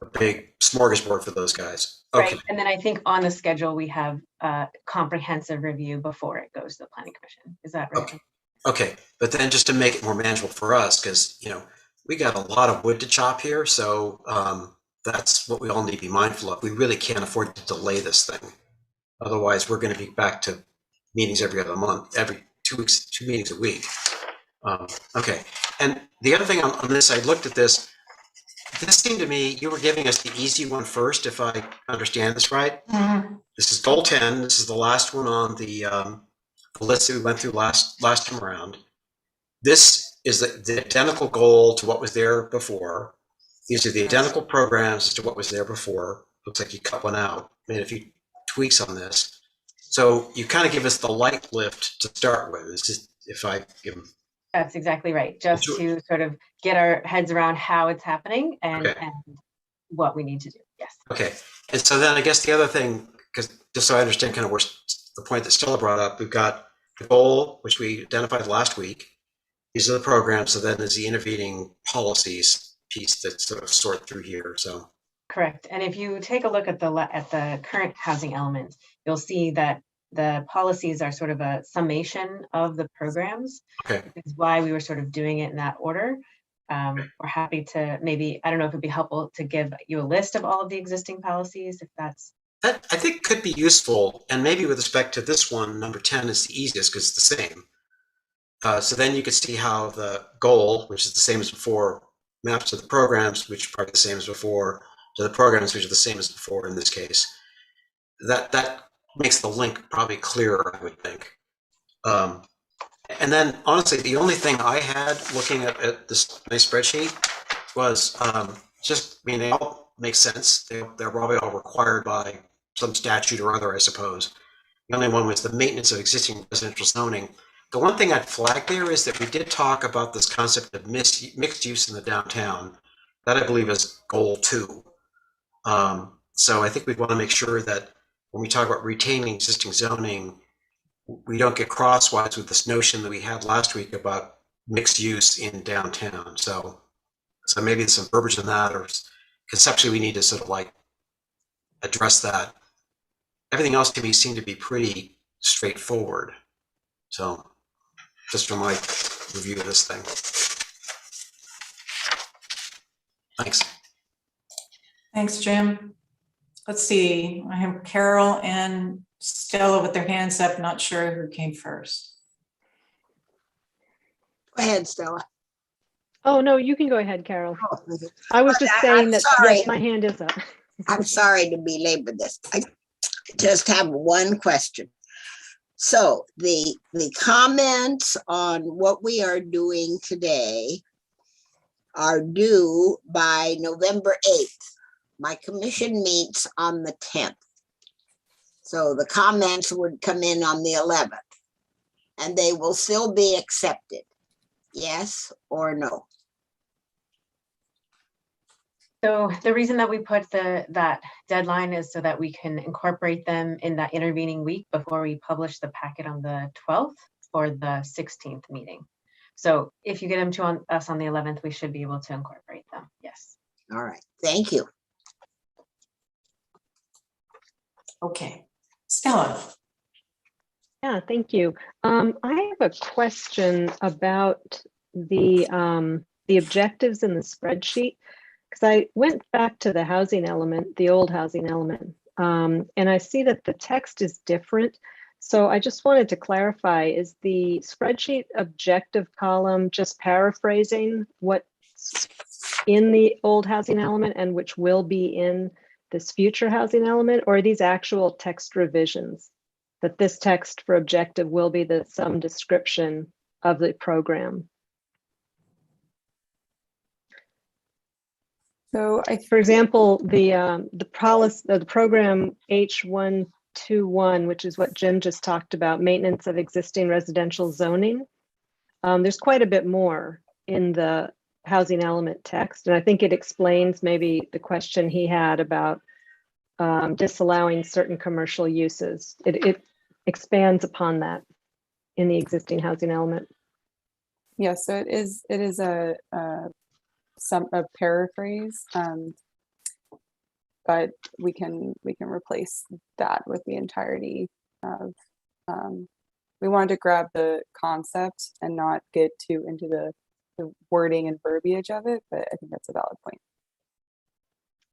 Speaker 5: A big smorgasbord for those guys. Okay.
Speaker 1: Right. And then I think on the schedule, we have a comprehensive review before it goes to the planning commission. Is that right?
Speaker 5: Okay. But then just to make it more manageable for us, because, we got a lot of wood to chop here. So that's what we all need to be mindful of. We really can't afford to delay this thing. Otherwise, we're going to be back to meetings every other month, every 2 weeks, 2 meetings a week. Okay. And the other thing on this, I looked at this. This seemed to me, you were giving us the easy one first, if I understand this right.
Speaker 2: Mm-hmm.
Speaker 5: This is goal 10. This is the last one on the list that we went through last time around. This is the identical goal to what was there before. These are the identical programs as to what was there before. Looks like you cut one out, made a few tweaks on this. So you kind of give us the light lift to start with. This is, if I give them.
Speaker 1: That's exactly right. Just to sort of get our heads around how it's happening and what we need to do. Yes. Okay.
Speaker 5: And so then I guess the other thing, because just so I understand kind of where the point that Stella brought up, we've got the goal, which we identified last week. These are the programs. So then there's the intervening policies piece that sort of sort through here. So.
Speaker 1: Correct. And if you take a look at the current housing elements, you'll see that the policies are sort of a summation of the programs.
Speaker 5: Okay.
Speaker 1: Which is why we were sort of doing it in that order. We're happy to maybe, I don't know if it'd be helpful to give you a list of all of the existing policies, if that's.
Speaker 5: That I think could be useful. And maybe with respect to this one, number 10 is the easiest because it's the same. So then you could see how the goal, which is the same as before, maps to the programs, which are the same as before, to the programs, which are the same as before in this case. That makes the link probably clearer, I would think. And then honestly, the only thing I had looking at this nice spreadsheet was they all make sense. They're probably all required by some statute or other, I suppose. The only one was the maintenance of existing residential zoning. The one thing I'd flag there is that we did talk about this concept of mixed use in the downtown. That I believe is goal 2. So I think we'd want to make sure that when we talk about retaining existing zoning, we don't get crosswise with this notion that we had last week about mixed use in downtown. So maybe there's some verbiage in that, or conceptually we need to sort of like address that. Everything else to me seemed to be pretty straightforward. So just from my review of this thing. Thanks.
Speaker 2: Thanks, Jim. Let's see. I have Carol and Stella with their hands up. Not sure who came first.
Speaker 4: Go ahead, Stella.
Speaker 14: Oh, no, you can go ahead, Carol. I was just saying that yes, my hand is up.
Speaker 4: I'm sorry to belabor this. I just have one question. So the comments on what we are doing today are due by November 8th. My commission meets on the 10th. So the comments would come in on the 11th and they will still be accepted. Yes or no?
Speaker 1: So the reason that we put that deadline is so that we can incorporate them in that intervening week before we publish the packet on the 12th for the 16th meeting. So if you get them to us on the 11th, we should be able to incorporate them. Yes.
Speaker 4: All right, thank you.
Speaker 2: Okay, Stella.
Speaker 14: Yeah, thank you. I have a question about the objectives in the spreadsheet, because I went back to the housing element, the old housing element, and I see that the text is different. So I just wanted to clarify, is the spreadsheet objective column just paraphrasing what's in the old housing element and which will be in this future housing element, or are these actual text revisions? That this text for objective will be some description of the program.
Speaker 3: So
Speaker 14: for example, the policy, the program H121, which is what Jim just talked about, maintenance of existing residential zoning. There's quite a bit more in the housing element text, and I think it explains maybe the question he had about disallowing certain commercial uses. It expands upon that in the existing housing element.
Speaker 3: Yes, so it is a paraphrase, but we can replace that with the entirety of. We wanted to grab the concept and not get too into the wording and verbiage of it, but I think that's a valid point.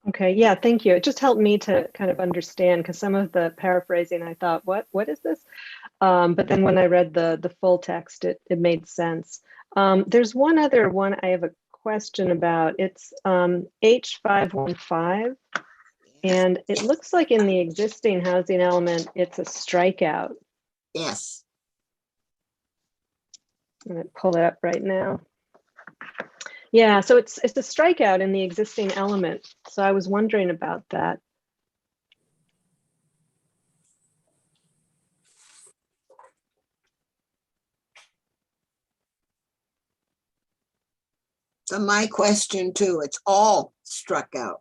Speaker 14: Okay, yeah, thank you. It just helped me to kind of understand, because some of the paraphrasing, I thought, what is this? But then when I read the full text, it made sense. There's one other one I have a question about. It's H515, and it looks like in the existing housing element, it's a strikeout.
Speaker 4: Yes.
Speaker 14: I'm going to pull it up right now. Yeah, so it's a strikeout in the existing element. So I was wondering about that.
Speaker 4: So my question too, it's all struck out.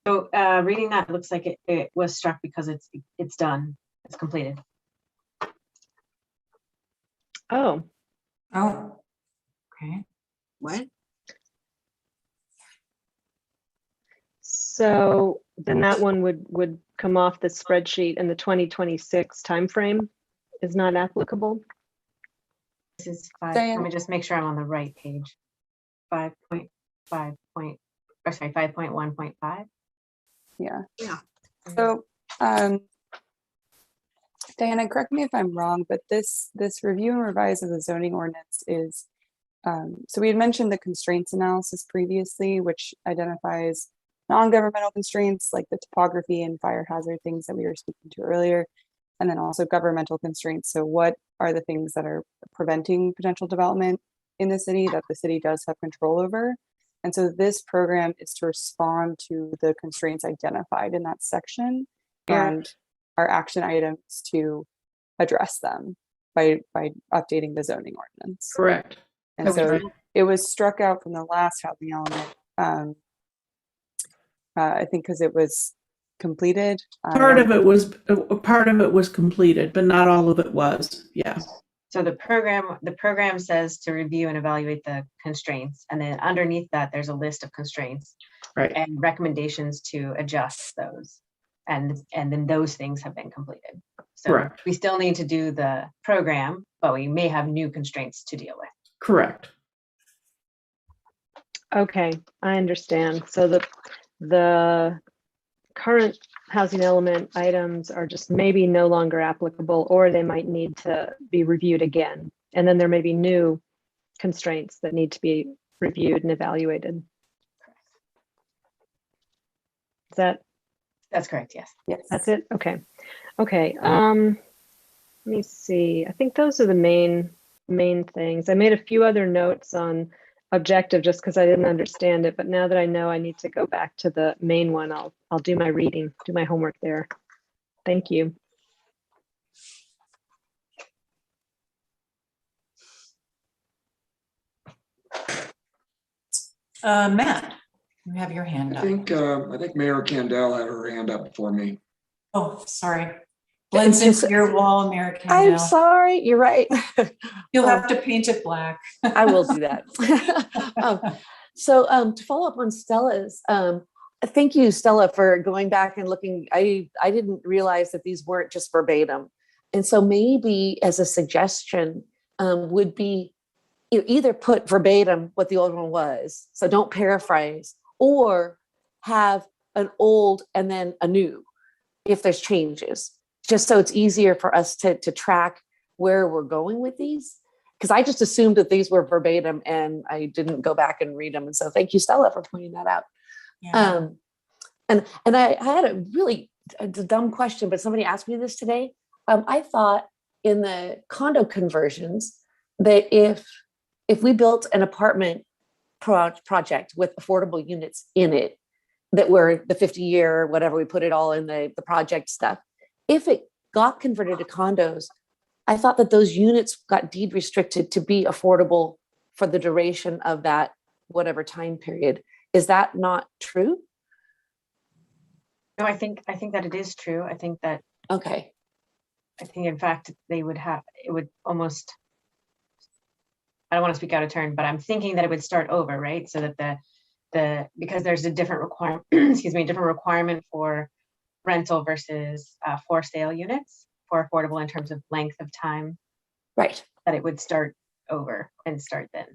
Speaker 1: So reading that, looks like it was struck because it's done, it's completed.
Speaker 14: Oh.
Speaker 2: Oh, okay.
Speaker 4: What?
Speaker 14: So then that one would come off the spreadsheet, and the 2026 timeframe is not applicable.
Speaker 1: This is 5. Let me just make sure I'm on the right page. 5.1.5.
Speaker 3: Yeah.
Speaker 4: Yeah.
Speaker 3: So, Diana, correct me if I'm wrong, but this review and revise of the zoning ordinance is, so we had mentioned the constraints analysis previously, which identifies non-governmental constraints like the topography and fire hazard things that we were speaking to earlier, and then also governmental constraints. So what are the things that are preventing potential development in the city that the city does have control over? And so this program is to respond to the constraints identified in that section and our action items to address them by updating the zoning ordinance.
Speaker 10: Correct.
Speaker 3: And so it was struck out from the last housing element, I think because it was completed.
Speaker 10: Part of it was completed, but not all of it was. Yeah.
Speaker 1: So the program says to review and evaluate the constraints, and then underneath that there's a list of constraints,
Speaker 10: right,
Speaker 1: and recommendations to adjust those, and then those things have been completed. So
Speaker 10: correct.
Speaker 1: We still need to do the program, but we may have new constraints to deal with.
Speaker 10: Correct.
Speaker 14: Okay, I understand. So the current housing element items are just maybe no longer applicable, or they might need to be reviewed again. And then there may be new constraints that need to be reviewed and evaluated.
Speaker 1: That's correct, yes.
Speaker 3: Yes.
Speaker 14: That's it? Okay. Okay. Let me see. I think those are the main things. I made a few other notes on objective just because I didn't understand it, but now that I know, I need to go back to the main one. I'll do my reading, do my homework there. Thank you.
Speaker 2: Matt, you have your hand up.
Speaker 9: I think Mayor Kendall had her hand up before me.
Speaker 2: Oh, sorry. Blends
Speaker 7: It's just-
Speaker 2: into your wall, Mayor
Speaker 7: I'm
Speaker 2: Kendall.
Speaker 7: sorry, you're right.
Speaker 2: You'll have to paint it black.
Speaker 7: I will do that. To follow up on Stella's, thank you, Stella, for going back and looking. I didn't realize that these weren't just verbatim. And so maybe as a suggestion would be either put verbatim what the old one was, so don't paraphrase, or have an old and then a new if there's changes, just so it's easier for us to track where we're going with these. Because I just assumed that these were verbatim and I didn't go back and read them. And so thank you, Stella, for pointing that out.
Speaker 2: Yeah.
Speaker 7: And I had a dumb question, but somebody asked me this today. I thought in the condo conversions that if we built an apartment project with affordable units in it, that were the 50-year, whatever, we put it all in the project stuff. If it got converted to condos, I thought that those units got deed restricted to be affordable for the duration of that whatever time period. Is that not true?
Speaker 1: No, I think that it is true. I think that,
Speaker 7: okay.
Speaker 1: I think in fact it would almost, I don't want to speak out of turn, but I'm thinking that it would start over, right? So that because there's a different requirement, different requirement for rental versus for sale units for affordable in terms of length of time.
Speaker 7: Right.
Speaker 1: That it would start over and start then.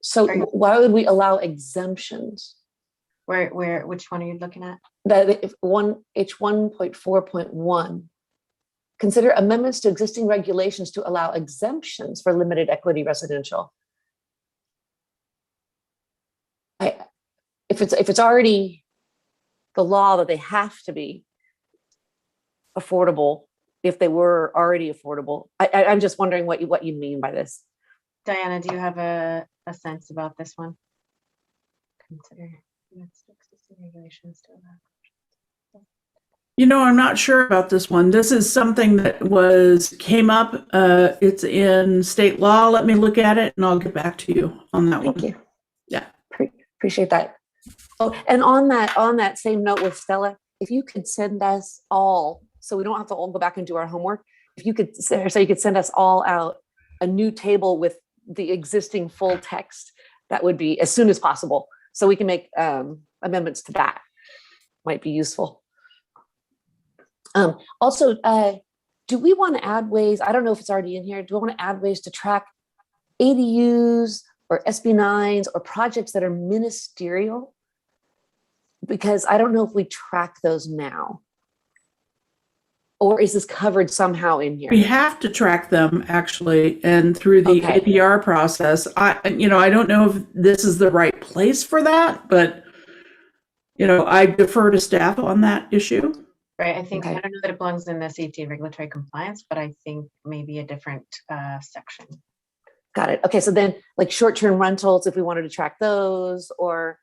Speaker 7: So why would we allow exemptions?
Speaker 1: Which one are you looking at?
Speaker 7: H1.4.1. Consider amendments to existing regulations to allow exemptions for limited equity residential. If it's already the law that they have to be affordable, if they were already affordable, I'm just wondering what you mean by this.
Speaker 1: Diana, do you have a sense about this one? Consider existing regulations to allow.
Speaker 10: I'm not sure about this one. This is something that came up. It's in state law. Let me look at it and I'll get back to you on that one.
Speaker 7: Thank you.
Speaker 10: Yeah.
Speaker 7: Appreciate that. Oh, and on that same note with Stella, if you could send us all, so we don't have to all go back and do our homework, if you could, so you could send us all out a new table with the existing full text, that would be as soon as possible. So we can make amendments to that. Might be useful. Also, do we want to add ways, I don't know if it's already in here, do we want to add ways to track ADUs or SB9s or projects that are ministerial? Because I don't know if we track those now. Or is this covered somehow in here?
Speaker 10: We have to track them actually, and through the APR process. I don't know if this is the right place for that, but I defer to staff on that issue.
Speaker 1: Right. I think I don't know that it belongs in the safety and regulatory compliance, but I think maybe a different section.
Speaker 7: Got it. Okay, so then like short-term rentals, if we wanted to track those, or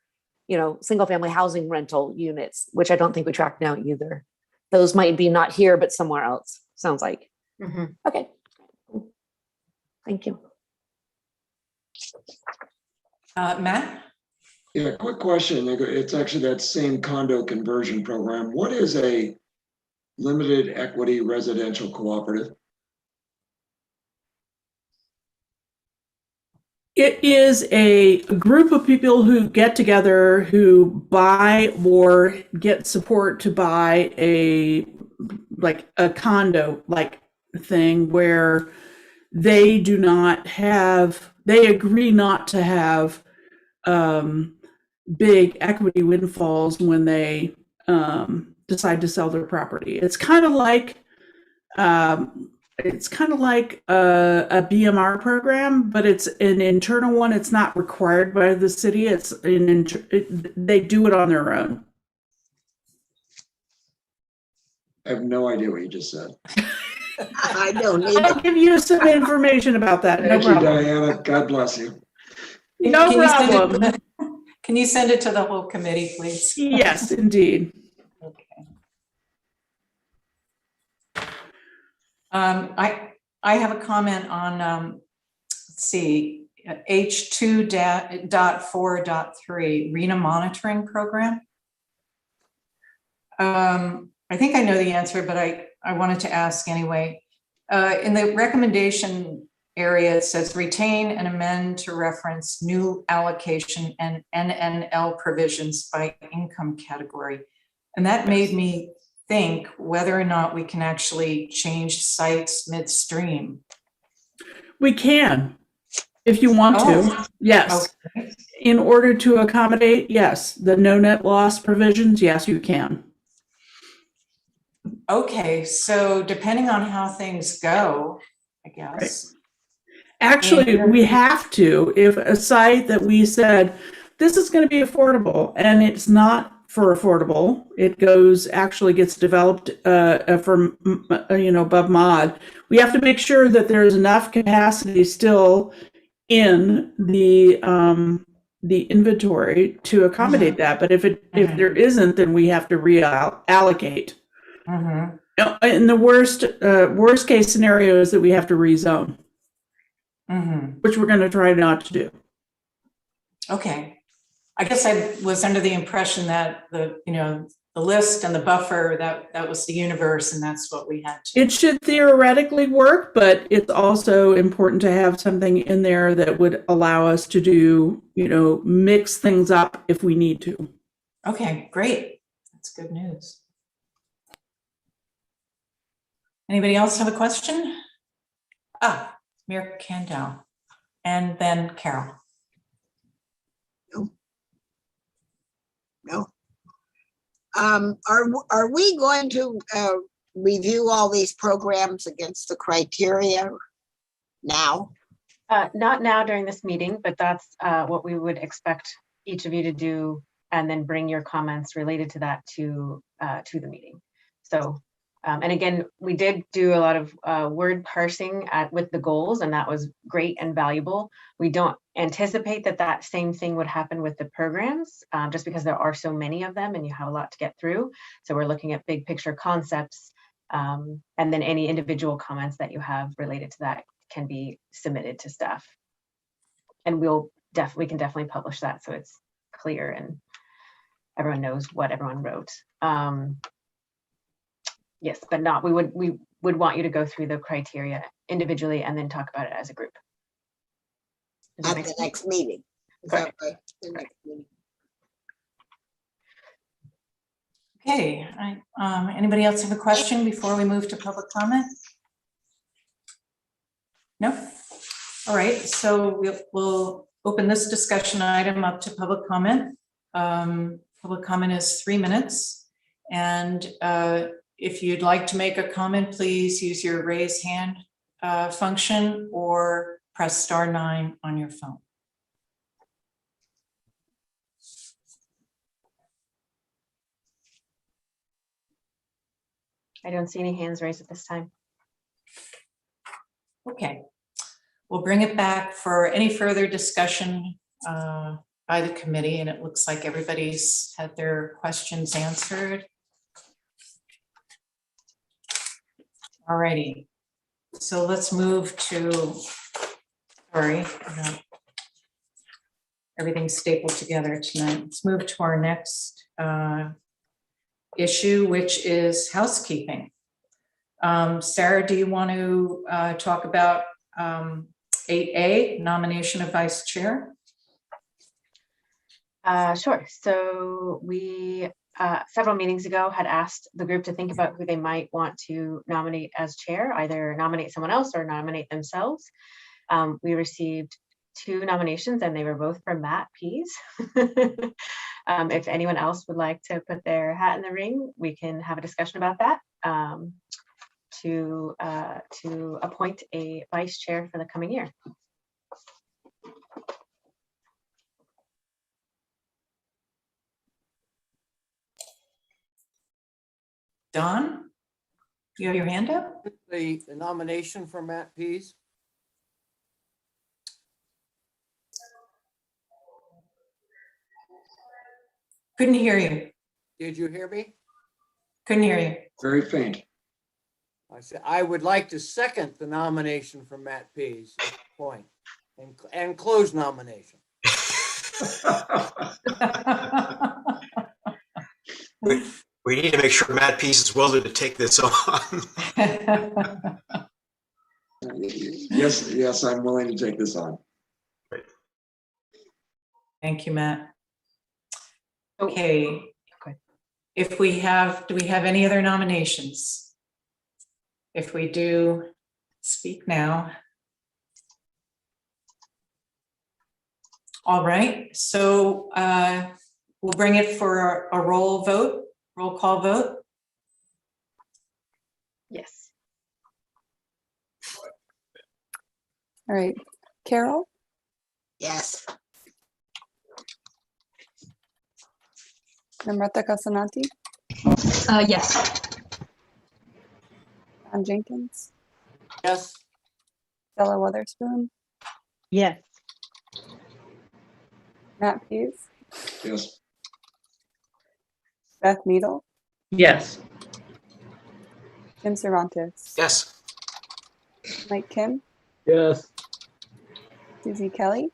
Speaker 7: single-family housing rental units, which I don't think we track now either. Those might be not here, but somewhere else, sounds like.
Speaker 1: Mm-hmm.
Speaker 7: Okay. Thank you.
Speaker 2: Matt?
Speaker 9: Yeah, quick question. It's actually that same condo conversion program. What is a limited equity residential cooperative?
Speaker 10: It is a group of people who get together, who buy or get support to buy a condo thing where they agree not to have big equity windfalls when they decide to sell their property. It's kind of like a BMR program, but it's an internal one. It's not required by the city. They do it on their own.
Speaker 9: I have no idea what you just said.
Speaker 4: I don't either.
Speaker 10: I'll give you some information about that.
Speaker 9: Thank you, Diana. God bless you.
Speaker 10: No problem.
Speaker 2: Can you send it to the whole committee, please?
Speaker 10: Yes, indeed.
Speaker 2: Okay. I have a comment on, let's see, H2.4.3, RENA monitoring program. I think I know the answer, but I wanted to ask anyway. In the recommendation area, it says retain and amend to reference new allocation and NNL provisions by income category. And that made me think whether or not we can actually change sites midstream.
Speaker 10: We can, if you want to. Yes.
Speaker 2: Okay.
Speaker 10: In order to accommodate, yes, the no net loss provisions, yes, you can.
Speaker 2: Okay, so depending on how things go, I guess.
Speaker 10: Actually, we have to. If a site that we said, this is going to be affordable, and it's not for affordable, it actually gets developed from, above mod, we have to make sure that there's enough capacity still in the inventory to accommodate that. But if there isn't, then we have to reallocate. And the worst case scenario is that we have to rezone, which we're going to try not to do.
Speaker 2: Okay. I guess I was under the impression that the list and the buffer, that was the universe, and that's what we had to.
Speaker 10: It should theoretically work, but it's also important to have something in there that would allow us to do, mix things up if we need to.
Speaker 2: Okay, great. That's good news. Anybody else have a question? Mayor Kandel, and then Carol.
Speaker 4: No. Are we going to review all these programs against the criteria now?
Speaker 1: Not now during this meeting, but that's what we would expect each of you to do, and then bring your comments related to that to the meeting. So, and again, we did do a lot of word parsing with the goals, and that was great and valuable. We don't anticipate that same thing would happen with the programs, just because there are so many of them and you have a lot to get through. So we're looking at big picture concepts, and then any individual comments that you have related to that can be submitted to staff. And we can definitely publish that so it's clear and everyone knows what everyone wrote. Yes, but we would want you to go through the criteria individually and then talk about it as a group.
Speaker 4: At the next meeting.
Speaker 1: Correct.
Speaker 4: The next meeting.
Speaker 2: Okay, anybody else have a question before we move to public comment? No? All right, so we'll open this discussion item up to public comment. Public comment is 3 minutes. And if you'd like to make a comment, please use your raise hand function or press *9 on your phone.
Speaker 1: I don't see any hands raised at this time.
Speaker 2: Okay, we'll bring it back for any further discussion by the committee, and it looks like everybody's had their questions answered. All righty, so let's move to, sorry, everything's stapled together tonight. Let's move to our next issue, which is housekeeping. Sarah, do you want to talk about 8A, nomination of vice chair?
Speaker 1: Sure. So we, several meetings ago, had asked the group to think about who they might want to nominate as chair, either nominate someone else or nominate themselves. We received 2 nominations, and they were both from Matt Pease. If anyone else would like to put their hat in the ring, we can have a discussion about that to appoint a vice chair for the coming year.
Speaker 2: Don, you have your hand up?
Speaker 12: The nomination for Matt Pease.
Speaker 2: Couldn't hear you.
Speaker 12: Did you hear me?
Speaker 2: Couldn't hear you.
Speaker 9: Very faint.
Speaker 12: I said, I would like to second the nomination for Matt Pease at this point and close nomination.
Speaker 5: We need to make sure Matt Peace is willing to take this on.
Speaker 9: Yes, I'm willing to take this on.
Speaker 2: Thank you, Matt. Okay. Do we have any other nominations? If we do, speak now. All right, so we'll bring it for a roll call vote.
Speaker 1: Yes.
Speaker 3: All right, Carol,
Speaker 4: Yes.
Speaker 3: Namrata Kasanati,
Speaker 8: Yes.
Speaker 3: John Jenkins,
Speaker 12: Yes.
Speaker 3: Stella Witherspoon,
Speaker 14: Yes.
Speaker 3: Matt Hughes,
Speaker 9: Yes.
Speaker 3: Beth Meadle,
Speaker 10: Yes.
Speaker 3: Jim Cervantes,
Speaker 5: Yes.
Speaker 3: Mike Kim,
Speaker 13: Yes.
Speaker 3: Susie Kelly,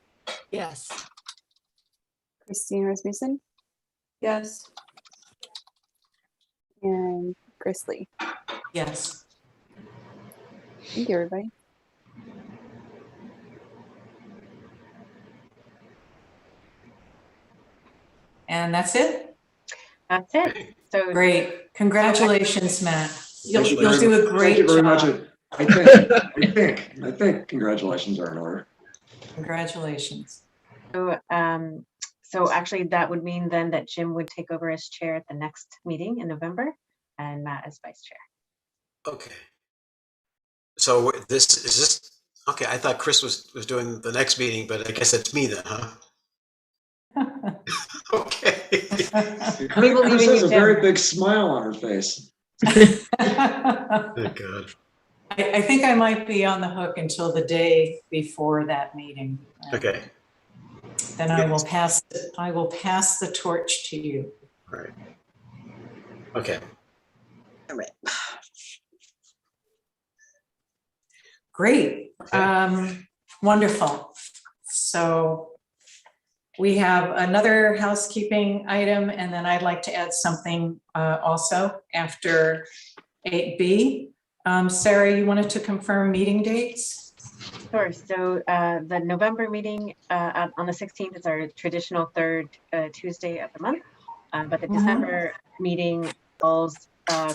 Speaker 17: Yes.
Speaker 3: Christine Rasmussen,
Speaker 2: Yes.
Speaker 3: and Chris Lee.
Speaker 2: Yes.
Speaker 3: Thank you, everybody.
Speaker 2: And that's it?
Speaker 1: That's it. So
Speaker 2: great. Congratulations, Matt. You'll
Speaker 9: Thank you
Speaker 2: do a
Speaker 9: Thank
Speaker 2: great
Speaker 9: you very much.
Speaker 2: job.
Speaker 9: I think congratulations are in order.
Speaker 2: Congratulations.
Speaker 1: So actually that would mean then that Jim would take over as chair at the next meeting in November and Matt as vice chair.
Speaker 5: Okay. So okay, I thought Chris was doing the next meeting, but I guess it's me then, huh? Okay.
Speaker 9: Chris has a very big smile on her face.
Speaker 5: Thank God.
Speaker 2: I think I might be on the hook until the day before that meeting.
Speaker 5: Okay.
Speaker 2: Then I will pass the torch to you.
Speaker 5: All right. Okay.
Speaker 4: All right.
Speaker 2: Great. Wonderful. So we have another housekeeping item, and then I'd like to add something also after 8B. Sarah, you wanted to confirm meeting dates?
Speaker 1: Sure. So the November meeting on the 16th is our traditional third Tuesday of the month, but the December meeting falls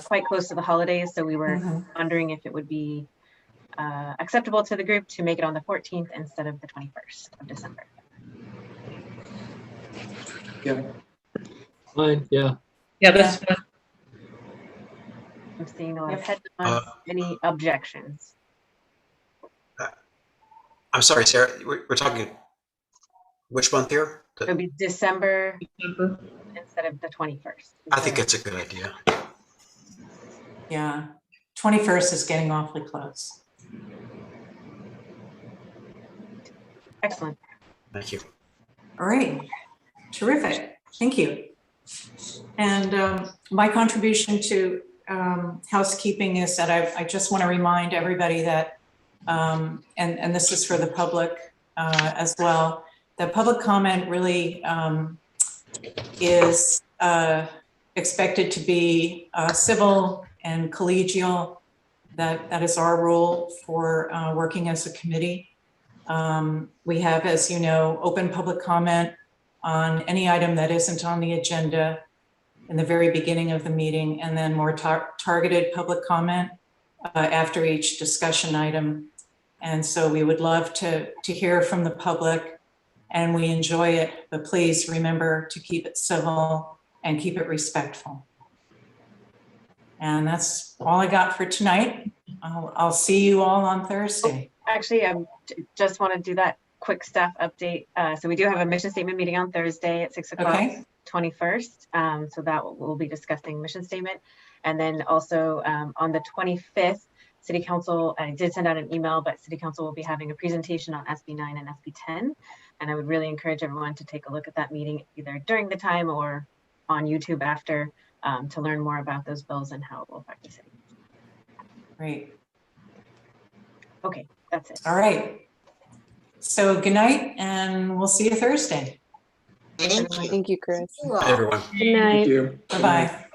Speaker 1: quite close to the holidays. So we were wondering if it would be acceptable to the group to make it on the 14th instead of the 21st of December.
Speaker 9: Yeah.
Speaker 13: Fine. Yeah.
Speaker 10: Yeah, that's fine.
Speaker 1: I'm seeing a lot of head nods. Any objections?
Speaker 5: I'm sorry, Sarah. We're talking which month here?
Speaker 1: It would be December instead of the 21st.
Speaker 5: I think it's a good idea.
Speaker 2: Yeah, 21st is getting awfully close.
Speaker 1: Excellent.
Speaker 5: Thank you.
Speaker 2: All right, terrific. Thank you. And my contribution to housekeeping is that I just want to remind everybody that, and this is for the public as well, that public comment really is expected to be civil and collegial. That is our rule for working as a committee. We have, as you know, open public comment on any item that isn't on the agenda in the very beginning of the meeting, and then more targeted public comment after each discussion item. And so we would love to hear from the public, and we enjoy it, but please remember to keep it civil and keep it respectful. And that's all I got for tonight. I'll see you all on Thursday.
Speaker 1: Actually, I just want to do that quick staff update. So we do have a mission statement meeting on Thursday at 6 o'clock,
Speaker 2: Okay.
Speaker 1: 21st. So that we'll be discussing mission statement. And then also on the 25th, City Council, I did send out an email, but City Council will be having a presentation on SB 9 and SB 10. And I would really encourage everyone to take a look at that meeting either during the time or on YouTube after to learn more about those bills and how it will affect the city.
Speaker 2: Great.
Speaker 1: Okay, that's it.
Speaker 2: All right. So good night, and we'll see you Thursday.
Speaker 4: Thank you.
Speaker 3: Thank you, Chris.
Speaker 4: You all.
Speaker 9: Everyone.
Speaker 14: Good night.
Speaker 9: Thank you.
Speaker 2: Bye-bye.